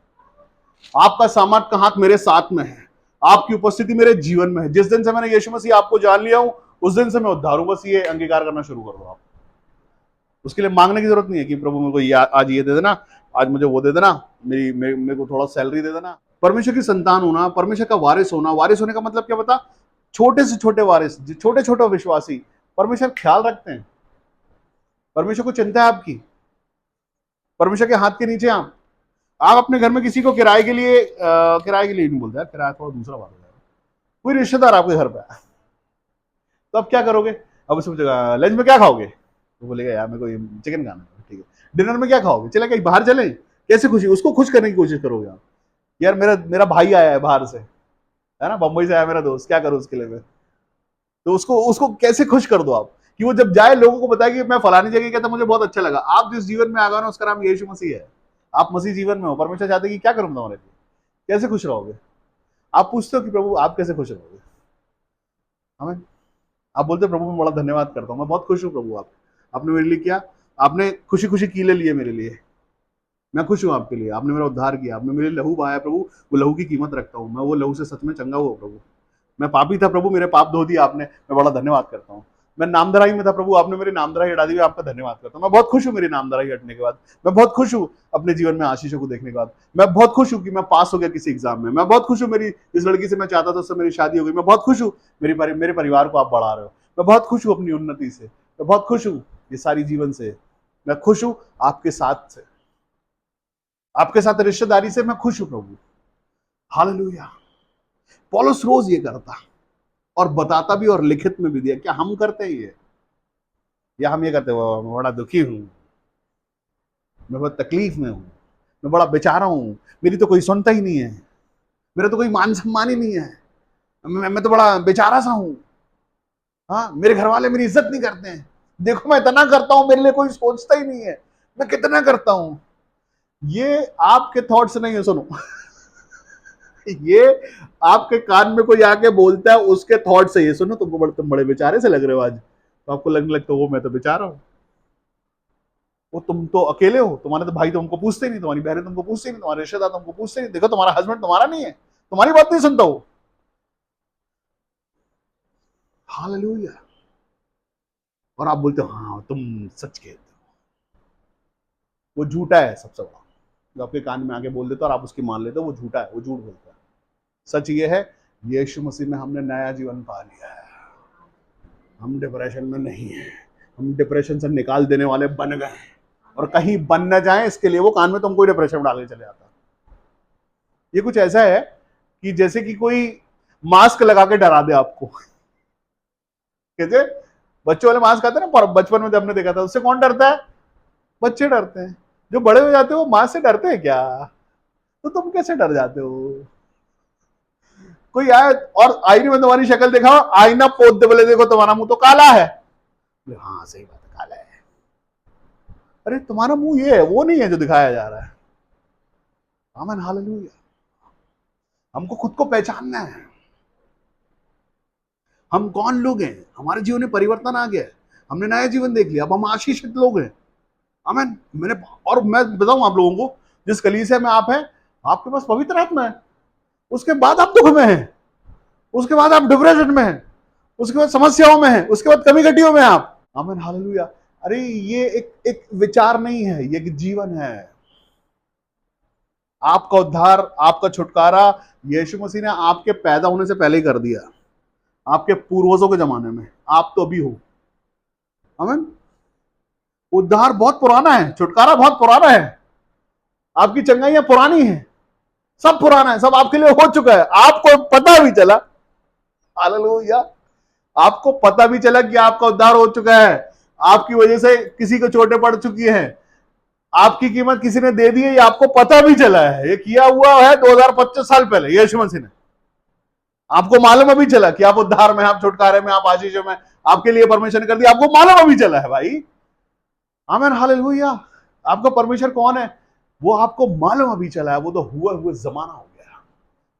आपका सामर्थ का हाथ मेरे साथ में है, आपकी उपस्थिति मेरे जीवन में है। जिस दिन से मैंने यीशु मसीह आपको जान लिया हूं, उस दिन से मैं उद्धार हूं। बस ये अंगीकार करना शुरू कर दो आप। उसके लिए मांगने की जरूरत नहीं है कि प्रभु मेरे को आज ये दे देना, आज मुझे वो दे देना, मेरे को थोड़ा सैलरी दे देना। परमेश्वर की संतान होना, परमेश्वर का वारिस होना, वारिस होने का मतलब क्या पता, छोटे से छोटे वारिस, छोटे छोटे विश्वासी, परमेश्वर ख्याल रखते हैं, परमेश्वर को चिंता है आपकी, परमेश्वर के हाथ के नीचे आप अपने घर में किसी को किराए के लिए नहीं बोलते यार, किराया थोड़ा दूसरा बात हो जाएगा, कोई रिश्तेदार आपके घर पे है, तो अब क्या करोगे, अब उससे पूछेगा लंच में क्या खाओगे, तो बोलेगा यार मेरे को चिकन खाना है, ठीक है। डिनर में क्या खाओगे, चले कहीं बाहर चले, कैसे खुशी, उसको खुश करने की कोशिश करोगे आप। यार मेरा मेरा भाई आया है बाहर से, है ना, बंबई से आया मेरा दोस्त, क्या करूं उसके लिए मैं, तो उसको उसको कैसे खुश कर दो आप कि वो जब जाए लोगों को बताए कि मैं फलानी जगह गया था, मुझे बहुत अच्छा लगा। आप जिस जीवन में आ गए ना, उसका नाम यीशु मसीह है, आप मसीह जीवन में हो। परमेश्वर चाहते कि क्या करूं तुम्हारे लिए, कैसे खुश रहोगे। आप पूछते हो कि प्रभु आप कैसे खुश रहोगे, हमें आप बोलते प्रभु मैं बड़ा धन्यवाद करता हूँ, मैं बहुत खुश हूँ प्रभु, आपने मेरे लिए किया, आपने खुशी खुशी कीले लिए मेरे लिए, मैं खुश हूँ आपके लिए, आपने मेरा उद्धार किया, आपने मेरे लहू बहाया प्रभु, वो लहू की कीमत रखता हूँ मैं, वो लहू से सच में चंगा हुआ प्रभु। मैं पापी था प्रभु, मेरे पाप धो दिया आपने, मैं बड़ा धन्यवाद करता हूँ। मैं नामधराई में था प्रभु, आपने मेरी नामधराई हटा दी, मैं आपका धन्यवाद करता हूँ। मैं बहुत खुश हूँ मेरी नामधराई हटने के बाद, मैं बहुत खुश हूँ अपने जीवन में आशीषों को देखने के बाद। मैं बहुत खुश हूँ कि मैं पास हो गया किसी एग्जाम में। मैं बहुत खुश हूँ, मेरी इस लड़की से मैं चाहता था उससे मेरी शादी हो गई। मैं बहुत खुश हूँ, मेरे परिवार को आप बढ़ा रहे हो। मैं बहुत खुश हूँ अपनी उन्नति से, मैं बहुत खुश हूँ ये सारी जीवन से। मैं खुश हूँ आपके साथ से, आपके साथ रिश्तेदारी से मैं खुश हूँ प्रभु। हालेलुया। पौलुस रोज ये करता और बताता भी और लिखित में भी दिया। क्या हम करते हैं ये? या हम ये करते हैं, मैं बड़ा दुखी हूं, मैं बहुत तकलीफ में हूं, मैं बड़ा बेचारा हूं, मेरी तो कोई सुनता ही नहीं है, मेरा तो कोई मान सम्मान ही नहीं है, मैं तो बड़ा बेचारा सा हूं। हाँ, मेरे घर वाले मेरी इज्जत नहीं करते हैं, देखो मैं इतना करता हूं, मेरे लिए कोई सोचता ही नहीं है, मैं कितना करता हूं। ये आपके थॉट्स नहीं है, सुनो। ये आपके कान में कोई आके बोलता है, उसके थॉट से ये सुनो। तुम बड़े बेचारे से लग रहे हो आज, तो आपको लगने लगता है वो मैं तो बेचारा हूं, वो तुम तो अकेले हो, तुम्हारे तो भाई तुमको पूछते नहीं, तुम्हारी बहनें तुमको पूछते नहीं, तुम्हारे रिश्तेदार तुमको पूछते नहीं, देखो तुम्हारा हस्बैंड तुम्हारा नहीं है, तुम्हारी बात नहीं सुनता हो। हालेलुया। और आप बोलते हो हाँ तुम सच कहते हो। वो झूठा है सबसे बड़ा, जो आपके कान में आके बोल देता और आप उसकी मान लेते हो, वो झूठा है, वो झूठ बोलता है। सच ये है, यीशु मसीह में हमने नया जीवन पा लिया है, हम डिप्रेशन में नहीं है, हम डिप्रेशन से निकाल देने वाले बन गए। और कहीं बन न जाए इसके लिए वो कान में तुमको डिप्रेशन में डालने चले जाता। ये कुछ ऐसा है कि जैसे कि कोई मास्क लगा के डरा दे आपको। कैसे बच्चों वाले मास्क आते हैं ना, बचपन में जब हमने देखा था, उससे कौन डरता है? बच्चे डरते हैं। जो बड़े हो जाते हो मास्क से डरते हैं क्या? तो तुम कैसे डर जाते हो? कोई आए और आईने में तुम्हारी शक्ल देखा, आईना पोत दे, बोले देखो तुम्हारा मुंह तो काला है। हाँ सही बात है, काला है। अरे तुम्हारा मुंह ये है, वो नहीं है जो दिखाया जा रहा है। आमीन, हालेलुया। हमको खुद को पहचानना है, हम कौन लोग हैं। हमारे जीवन में परिवर्तन आ गया है, हमने नया जीवन देख लिया, अब हम आशीषित लोग हैं। आमीन। और मैं बताऊं आप लोगों को, जिस कलीसिया में आप हैं, आपके पास पवित्र आत्मा है, उसके बाद आप दुख में हैं, उसके बाद आप डिप्रेशन में हैं, उसके बाद समस्याओं में हैं, उसके बाद कमी घटियों में आप। आमीन, हालेलुया। अरे ये एक विचार नहीं है, ये एक जीवन है। आपका उद्धार, आपका छुटकारा यीशु मसीह ने आपके पैदा होने से पहले ही कर दिया, आपके पूर्वजों के जमाने में। आप तो अभी हो। आमीन। उद्धार बहुत पुराना है, छुटकारा बहुत पुराना है, आपकी चंगाइयां पुरानी है, सब पुराना है, सब आपके लिए हो चुका है। आपको पता भी चला, हालेलुया, आपको पता भी चला कि आपका उद्धार हो चुका है, आपकी वजह से किसी को चोटें पड़ चुकी हैं, आपकी कीमत किसी ने दे दी है, ये आपको पता भी चला है। ये किया हुआ है 2025 साल पहले यीशु मसीह ने। आपको मालूम अभी चला कि आप उद्धार में, आप छुटकारे में, आप आशीषों में, आपके लिए परमेश्वर ने कर दिया, आपको मालूम अभी चला है भाई। आमीन, हालेलुया। आपका परमेश्वर कौन है वो आपको मालूम अभी चला है, वो तो हुआ हुआ जमाना हो गया,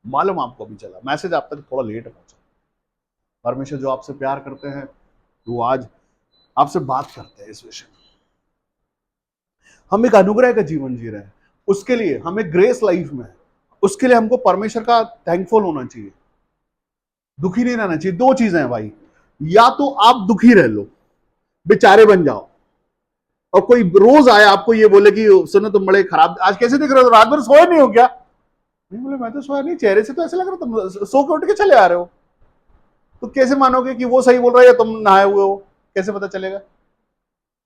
मालूम आपको अभी चला। मैसेज आप तक थोड़ा लेट पहुंचा। परमेश्वर जो आपसे प्यार करते हैं वो आज आपसे बात करते हैं इस विषय में। हम एक अनुग्रह का जीवन जी रहे हैं, उसके लिए हम एक ग्रेस लाइफ में है, उसके लिए हमको परमेश्वर का थैंकफुल होना चाहिए, दुखी नहीं रहना चाहिए। दो चीजें हैं भाई, या तो आप दुखी रह लो, बेचारे बन जाओ, और कोई रोज आए आपको ये बोले कि सुनो तुम बड़े खराब, आज कैसे दिख रहे हो, रात भर सोए नहीं हो क्या? नहीं बोले मैं तो सोया नहीं, चेहरे से तो ऐसे लग रहा तुम सो के उठ के चले आ रहे हो। तो कैसे मानोगे कि वो सही बोल रहा है या तुम नहाए हुए हो? कैसे पता चलेगा?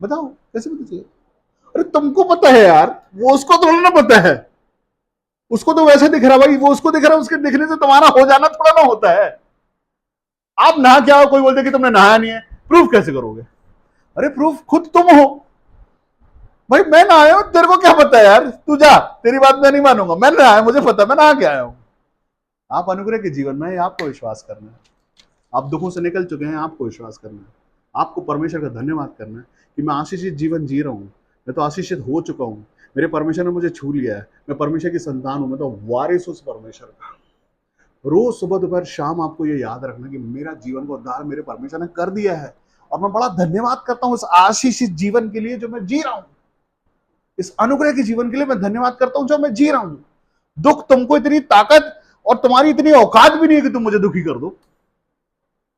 बताओ कैसे पता चलेगा? अरे तुमको पता है यार, वो उसको थोड़ा ना पता है, उसको तो वैसे दिख रहा भाई, वो उसको दिख रहा है, उसके दिखने से तुम्हारा हो जाना थोड़ा ना होता है। आप नहा क्या हो, कोई बोलते कि तुमने नहाया नहीं है, प्रूफ कैसे करोगे? अरे प्रूफ खुद तुम हो भाई। मैं नहाया हूं, तेरे को क्या पता है यार, तू जा, तेरी बात मैं नहीं मानूंगा, मैं नहाया, मुझे पता, मैं नहा के आया हूं। आप अनुग्रह के जीवन में, आपको विश्वास करना है, आप दुखों से निकल चुके हैं, आपको विश्वास करना है, आपको परमेश्वर का धन्यवाद करना है कि मैं आशीषित जीवन जी रहा हूं, मैं तो आशीषित हो चुका हूं, मेरे परमेश्वर ने मुझे छू लिया है, मैं परमेश्वर की संतान हूं, मैं तो वारिस उस परमेश्वर का। रोज सुबह दोपहर शाम आपको ये याद रखना कि मेरा जीवन का उद्धार मेरे परमेश्वर ने कर दिया है, और मैं बड़ा धन्यवाद करता हूं इस आशीषित जीवन के लिए जो मैं जी रहा हूं। इस अनुग्रह के जीवन के लिए मैं धन्यवाद करता हूं जो मैं जी रहा हूं। दुख तुमको इतनी ताकत और तुम्हारी इतनी औकात भी नहीं है कि तुम मुझे दुखी कर दो।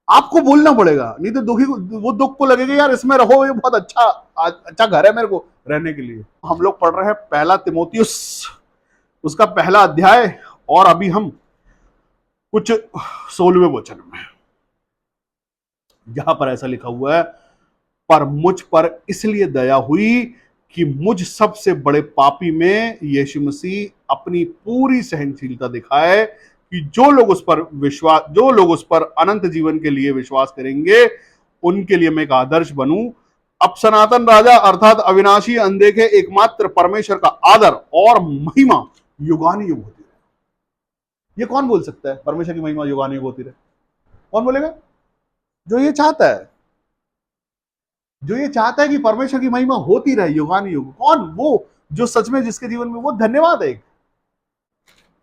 आपको बोलना पड़ेगा, नहीं तो दुखी वो दुख को लगेगा यार इसमें रहो, ये बहुत अच्छा घर है मेरे को रहने के लिए। हम लोग पढ़ रहे हैं पहला तिमोथियुस उसका पहला अध्याय, और अभी हम कुछ 16वें वचन में, जहां पर ऐसा लिखा हुआ है, पर मुझ पर इसलिए दया हुई कि मुझ सबसे बड़े पापी में यीशु मसीह अपनी पूरी सहनशीलता दिखाए कि जो लोग उस पर अनंत जीवन के लिए विश्वास करेंगे उनके लिए मैं एक आदर्श बनूं। अब सनातन राजा अर्थात अविनाशी अनदेखे एकमात्र परमेश्वर का आदर और महिमा युगानुयुग होती रहे। ये कौन बोल सकता है परमेश्वर की महिमा युगानुयुग होती रहे? कौन बोलेगा? जो ये चाहता है, जो ये चाहता है कि परमेश्वर की महिमा होती रहे युगानुयुग। कौन? वो जो सच में जिसके जीवन में वो धन्यवाद है।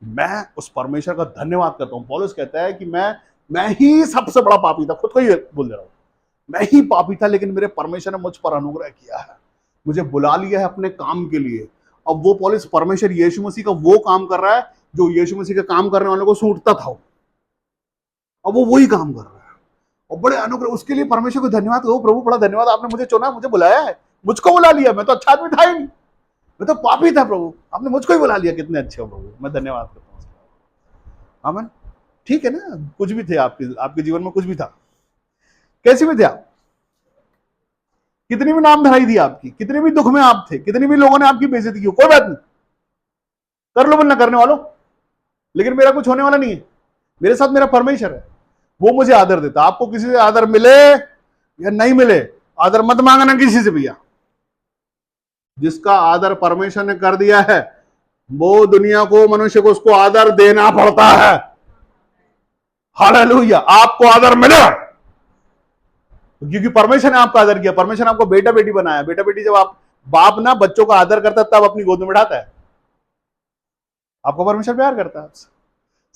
मैं उस परमेश्वर का धन्यवाद करता हूं। पौलुस कहता है कि मैं ही सबसे बड़ा पापी था, खुद को ही बोल दे रहा हूं, मैं ही पापी था, लेकिन मेरे परमेश्वर ने मुझ पर अनुग्रह किया है, मुझे बुला लिया है अपने काम के लिए। अब वो पौलुस परमेश्वर यीशु मसीह का वो काम कर रहा है जो यीशु मसीह का काम करने वालों को सूटता था, अब वो वही काम कर रहा है और बड़े अनुग्रह। उसके लिए परमेश्वर को धन्यवाद कहो, प्रभु बड़ा धन्यवाद, आपने मुझे चुना, मुझे बुलाया है, मुझको बुला लिया। मैं तो अच्छा आदमी था ही नहीं, मैं तो पापी था, प्रभु आपने मुझको ही बुला लिया, कितने अच्छे हो प्रभु, मैं धन्यवाद करता हूँ। आमीन। ठीक है ना, कुछ भी थे आपके जीवन में, कुछ भी था, कैसे भी थे आप, कितनी भी नाम धराई थी आपकी, कितने भी दुख में आप थे, कितनी भी लोगों ने आपकी बेइज्जती की, कोई बात नहीं, कर लो वरना करने वालों, लेकिन मेरा कुछ होने वाला नहीं है। मेरे साथ मेरा परमेश्वर है, वो मुझे आदर देता। आपको किसी से आदर मिले या नहीं मिले, आदर मत मांगना किसी से भैया। जिसका आदर परमेश्वर ने कर दिया है, वो दुनिया को, मनुष्य को उसको आदर देना पड़ता है। हालेलुया। आपको आदर मिलेगा क्योंकि परमेश्वर ने आपका आदर किया। परमेश्वर ने आपको बेटा बेटी बनाया। बेटा बेटी जब आप, बाप ना बच्चों का आदर करता है तब अपनी गोद में बिठाता है। आपको परमेश्वर प्यार करता है।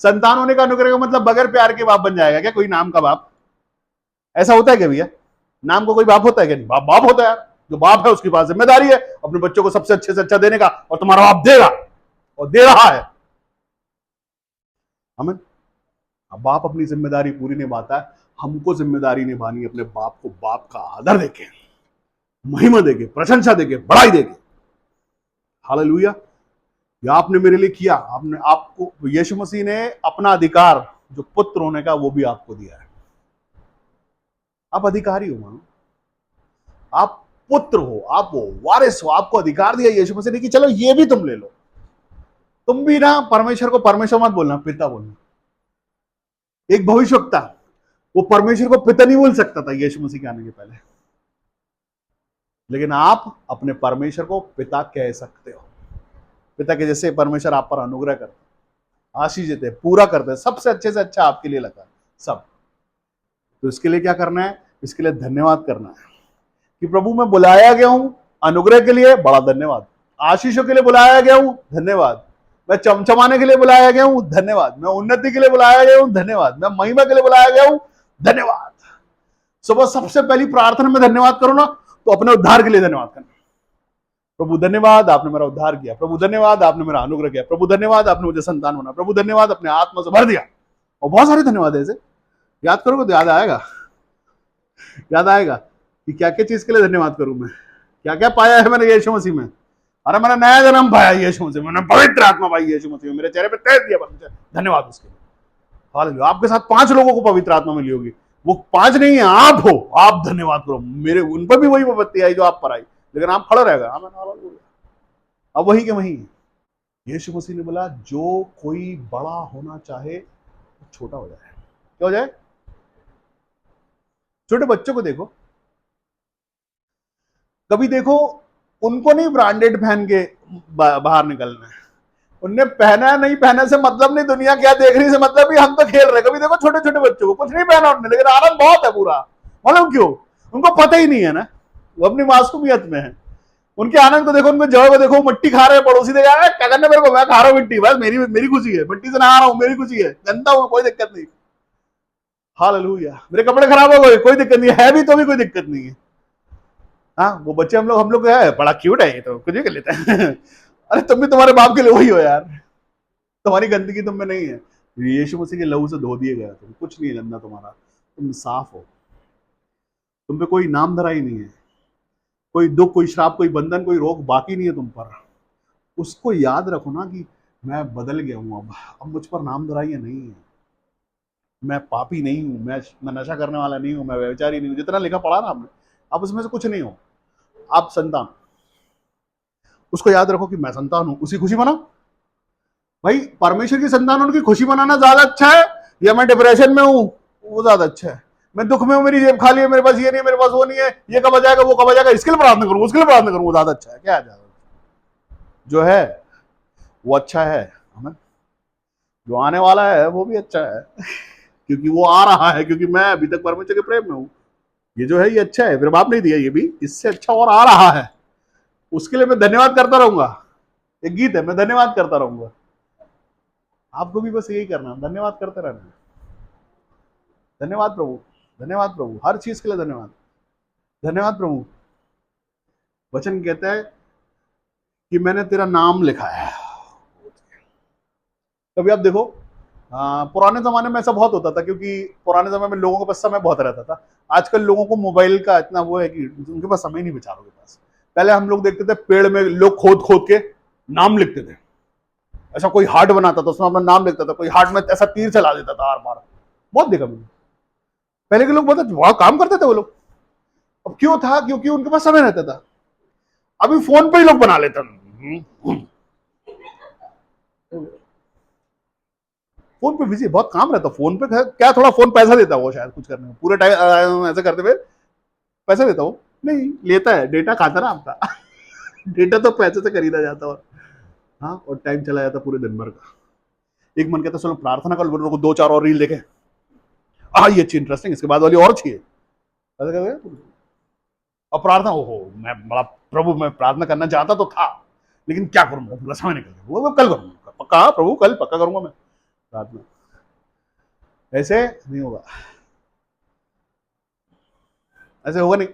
संतान होने का अनुग्रह का मतलब बगैर प्यार के बाप बन जाएगा क्या कोई? नाम का बाप ऐसा होता है क्या भैया? नाम को कोई बाप होता है क्या? नहीं, बाप बाप होता है। जो बाप है उसके पास जिम्मेदारी है अपने बच्चों को सबसे अच्छे से अच्छा देने का, और तुम्हारा बाप देगा और दे रहा है। आमीन। अब बाप अपनी जिम्मेदारी पूरी निभाता है, हमको जिम्मेदारी निभानी है अपने बाप को, बाप का आदर देके, महिमा देके, प्रशंसा देके, बड़ाई देके। हालेलुया। ये आपने मेरे लिए किया, आपने, आपको यीशु मसीह ने अपना अधिकार जो पुत्र होने का वो भी आपको दिया है। आप अधिकारी हो, मानो आप पुत्र हो, आप वो वारिस हो, आपको अधिकार दिया यीशु मसीह ने कि चलो ये भी तुम ले लो। तुम भी ना परमेश्वर को परमेश्वर मत बोलना, पिता बोलना। एक भविष्यवक्ता वो परमेश्वर को पिता नहीं बोल सकता था यीशु मसीह के आने के पहले, लेकिन आप अपने परमेश्वर को पिता कह सकते हो। पिता के जैसे परमेश्वर आप पर अनुग्रह करते, आशीष देते, पूरा करते, सबसे अच्छे से अच्छा आपके लिए लगा सब। तो इसके लिए क्या करना है? इसके लिए धन्यवाद करना है कि प्रभु मैं बुलाया गया हूं अनुग्रह के लिए, बड़ा धन्यवाद। आशीषों के लिए बुलाया गया हूं, धन्यवाद। मैं चमचमाने के लिए बुलाया गया हूं, धन्यवाद। मैं उन्नति के लिए बुलाया गया हूं, धन्यवाद। मैं महिमा के लिए बुलाया गया हूं, धन्यवाद। सुबह सबसे पहली प्रार्थना में धन्यवाद करो ना, तो अपने उद्धार के लिए धन्यवाद करना। प्रभु धन्यवाद आपने मेरा उद्धार किया, प्रभु धन्यवाद आपने मेरा अनुग्रह किया, प्रभु धन्यवाद आपने मुझे संतान बना, प्रभु धन्यवाद अपने आत्मा से भर दिया। और बहुत सारे धन्यवाद है ऐसे, याद करोगे तो याद आएगा, याद आएगा कि क्या क्या चीज के लिए धन्यवाद करूं मैं, क्या क्या पाया है मैंने यीशु मसीह में। अरे मैंने नया जन्म पाया यीशु मसीह में, मैंने पवित्र आत्मा पाई यीशु मसीह में, मेरे चेहरे पे तेज दिया परमेश्वर, धन्यवाद उसके लिए। हालेलुया। आपके साथ 5 लोगों को पवित्र आत्मा मिली होगी, वो 5 नहीं है, आप हो, आप धन्यवाद करो। मेरे उन पर भी वही विपत्ति आई जो आप पर आई, लेकिन आप खड़ा रहेगा। अब वही के वही यीशु मसीह ने बोला जो कोई बड़ा होना चाहे छोटा हो जाए। क्या हो जाए? छोटे बच्चों को देखो, कभी देखो उनको नहीं ब्रांडेड पहन के बाहर निकलना है, उनने पहना नहीं पहना से मतलब नहीं, दुनिया क्या देख रही से मतलब भी, हम तो खेल रहे। कभी देखो छोटे छोटे बच्चों को कुछ नहीं पहना उन्होंने, लेकिन आनंद बहुत है पूरा। मालूम क्यों? उनको पता ही नहीं है ना, वो अपनी मासूमियत में है। उनके आनंद को देखो, उनके जगह को देखो, मिट्टी खा रहे हैं, पड़ोसी देख रहा है, क्या करना मेरे को, मैं खा रहा हूँ मिट्टी, बस मेरी खुशी है, मिट्टी से नहा रहा हूँ, मेरी खुशी है, गंदा हूँ, कोई दिक्कत नहीं। हालेलुया। मेरे कपड़े खराब हो गए, कोई दिक्कत नहीं है भी तो भी कोई दिक्कत नहीं है। हाँ, वो बच्चे हम लोग है बड़ा क्यूट है, ये तो कुछ भी कर लेता है। अरे तुम भी तुम्हारे बाप के लिए वही हो यार, तुम्हारी गंदगी तुम में नहीं है, यीशु मसीह के लहू से धो दिए गए, तुम कुछ नहीं है गंदा तुम्हारा, तुम साफ हो, तुम पे कोई नाम धरा ही नहीं है, कोई दुख, कोई श्राप, कोई बंधन, कोई रोग बाकी नहीं है तुम पर। उसको याद रखो ना कि मैं बदल गया हूं, अब मुझ पर नाम धराइए नहीं है, मैं पापी नहीं हूं, मैं नशा करने वाला नहीं हूं, मैं व्यभिचारी नहीं हूं, जितना लिखा पढ़ा ना आपने, आप उसमें से कुछ नहीं हो, आप संतान। उसको याद रखो कि मैं संतान हूं, उसी खुशी मनाओ। भाई परमेश्वर की संतान उनकी खुशी मनाना ज्यादा अच्छा है या मैं डिप्रेशन में हूं वो ज्यादा अच्छा है, मैं दुख में हूं, मेरी जेब खाली है, मेरे पास ये नहीं है, मेरे पास वो नहीं है, ये कब आ जाएगा, वो कब आ जाएगा, इसके लिए प्रार्थना करूं, उसके लिए प्रार्थना करूं, वो ज्यादा अच्छा है क्या? ज्यादा जो है वो अच्छा है, हमें जो आने वाला है वो भी अच्छा है, क्योंकि वो आ रहा है, क्योंकि मैं अभी तक परमेश्वर के प्रेम में हूं। ये जो है ये अच्छा है, मेरे बाप ने दिया, ये भी इससे अच्छा और आ रहा है, उसके लिए मैं धन्यवाद करता रहूंगा। एक गीत है, मैं धन्यवाद करता रहूंगा। आपको भी बस यही करना, धन्यवाद करते रहना। धन्यवाद प्रभु, धन्यवाद प्रभु, हर चीज के लिए धन्यवाद, धन्यवाद प्रभु। वचन कहता है कि मैंने तेरा नाम लिखा है। कभी आप देखो, पुराने जमाने में ऐसा बहुत होता था, क्योंकि पुराने समय में लोगों के पास समय बहुत रहता था। आजकल लोगों को मोबाइल का इतना वो है कि उनके पास समय नहीं बेचारों के पास। पहले हम लोग देखते थे पेड़ में लोग खोद खोद के नाम लिखते थे, ऐसा कोई हार्ट बनाता था उसमें अपना नाम लिखता था, कोई हार्ट में ऐसा तीर चला देता था आर पार, बहुत देखा मैंने। पहले के लोग बहुत वहां काम करते थे वो लोग। अब क्यों था? क्योंकि उनके पास समय रहता था। अभी फोन पे ही लोग बना लेते हैं, फोन पे बिजी, बहुत काम रहता है फोन पे, क्या थोड़ा फोन पैसा देता है वो शायद कुछ करने में, पूरे टाइम ऐसे करते हुए पैसा देता हो नहीं, लेता है, डेटा खाता ना आपका। डेटा तो पैसे से खरीदा जाता है। हाँ, और टाइम चला जाता पूरे दिन भर का। एक मन कहता चलो प्रार्थना कर लो, दो चार और रील देखें, ये अच्छी इंटरेस्टिंग, इसके बाद वाली और अच्छी है, ऐसा करके। और प्रार्थना, ओहो मैं बड़ा प्रभु, मैं प्रार्थना करना चाहता तो था, लेकिन क्या करूंगा, पूरा समय निकल गया, वो मैं कल करूंगा, पक्का, हाँ प्रभु कल पक्का करूंगा मैं प्रार्थना। ऐसे नहीं होगा, ऐसे होगा नहीं।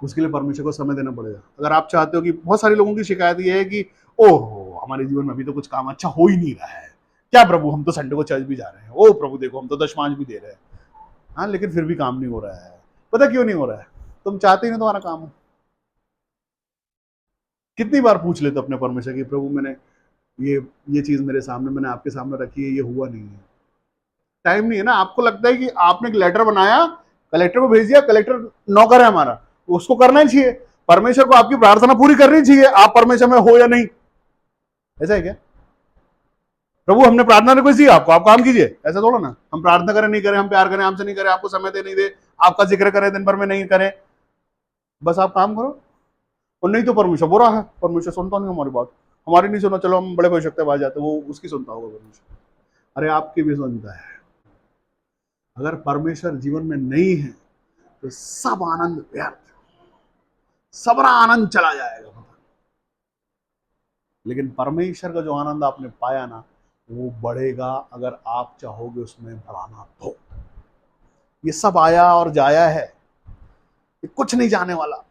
उसके लिए परमेश्वर को समय देना पड़ेगा। अगर आप चाहते हो कि, बहुत सारे लोगों की शिकायत ये है कि ओहो हमारे जीवन में अभी तो कुछ काम अच्छा हो ही नहीं रहा है, क्या प्रभु हम तो संडे को चर्च भी जा रहे हैं, ओ प्रभु देखो हम तो दशमांश भी दे रहे हैं, हाँ लेकिन फिर भी काम नहीं हो रहा है। पता क्यों नहीं हो रहा है? तुम चाहते ही नहीं तुम्हारा काम हो। कितनी बार पूछ लेते अपने परमेश्वर की, प्रभु मैंने ये चीज मेरे सामने, मैंने आपके सामने रखी है, ये हुआ नहीं है, टाइम नहीं है ना। आपको लगता है कि आपने एक लेटर बनाया, कलेक्टर को भेज दिया, कलेक्टर नौकर है हमारा, उसको करना ही चाहिए, परमेश्वर को आपकी प्रार्थना पूरी करनी चाहिए, आप परमेश्वर में हो या नहीं, ऐसा है क्या? प्रभु हमने प्रार्थना रिक्वेस्ट दी आपको, आप काम कीजिए, ऐसा थोड़ा ना। हम प्रार्थना करें नहीं करें, हम प्यार करें आपसे नहीं करें, आपको समय दे नहीं दे, आपका जिक्र करें दिन भर में नहीं करें, बस आप काम करो। और नहीं तो परमेश्वर बुरा है, परमेश्वर सुनता नहीं हमारी बात, हमारी नहीं सुना, चलो हम बड़े कोई शक्ति आ जाते, वो उसकी सुनता होगा परमेश्वर। अरे आपकी भी सुनता है। अगर परमेश्वर जीवन में नहीं है तो सब आनंद व्यर्थ, सबरा आनंद चला जाएगा। लेकिन परमेश्वर का जो आनंद आपने पाया ना, वो बढ़ेगा अगर आप चाहोगे उसमें बढ़ाना तो। ये सब आया और जाया है, ये कुछ नहीं जाने वाला।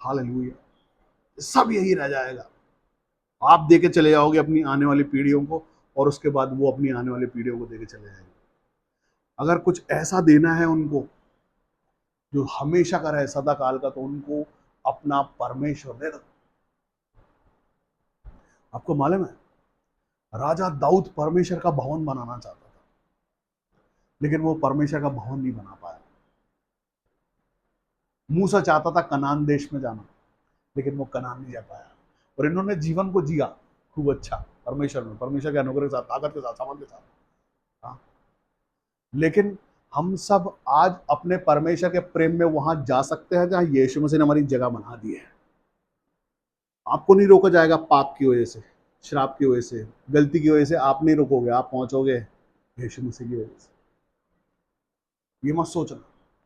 हालेलुया, सब यही रह जाएगा। आप देके चले जाओगे अपनी आने वाली पीढ़ियों को, और उसके बाद वो अपनी आने वाली पीढ़ियों को देके चले जाएंगे। अगर कुछ ऐसा देना है उनको जो हमेशा का रहे, सदा काल का, तो उनको अपना परमेश्वर दे दो। आपको मालूम है, राजा दाऊद परमेश्वर का भवन बनाना चाहता था, लेकिन वो परमेश्वर का भवन नहीं बना पाया। मूसा चाहता था कनान देश में जाना, लेकिन वो कनान नहीं जा पाया। और इन्होंने जीवन को जिया खूब अच्छा परमेश्वर में, परमेश्वर के अनुग्रह के साथ, ताकत के साथ, सामर्थ के साथ। हाँ, लेकिन हम सब आज अपने परमेश्वर के प्रेम में वहां जा सकते हैं जहां यीशु मसीह ने हमारी जगह बना दी है। आपको नहीं रोका जाएगा पाप की वजह से, श्राप की वजह से, गलती की वजह से आप नहीं रुकोगे, आप पहुंचोगे यीशु मसीह की वजह से। ये मत सोचना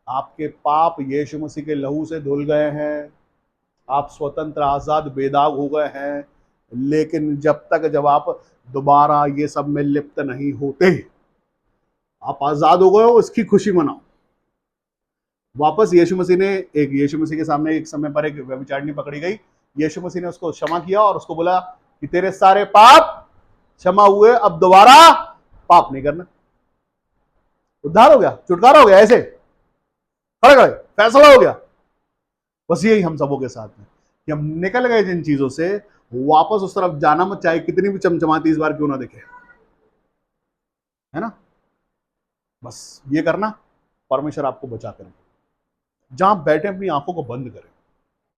आपके पाप यीशु मसीह के लहू से धुल गए हैं, आप स्वतंत्र आजाद बेदाग हो गए हैं। लेकिन जब आप दोबारा ये सब में लिप्त नहीं होते, आप आजाद हो गए हो, इसकी खुशी मनाओ। वापस यीशु मसीह के सामने एक समय पर एक व्यभिचारिणी पकड़ी गई। यीशु मसीह ने उसको क्षमा किया और उसको बोला कि तेरे सारे पाप क्षमा हुए, अब दोबारा पाप नहीं करना। उद्धार हो गया, छुटकारा हो गया, ऐसे खड़े खड़े फैसला हो गया। बस यही हम सबों के साथ है कि हम निकल गए जिन चीजों से, वापस उस तरफ जाना मत, चाहे कितनी भी चमचमाती इस बार क्यों ना दिखे, है ना। बस ये करना, परमेश्वर आपको बचा करें। जहां बैठे अपनी आंखों को बंद करें।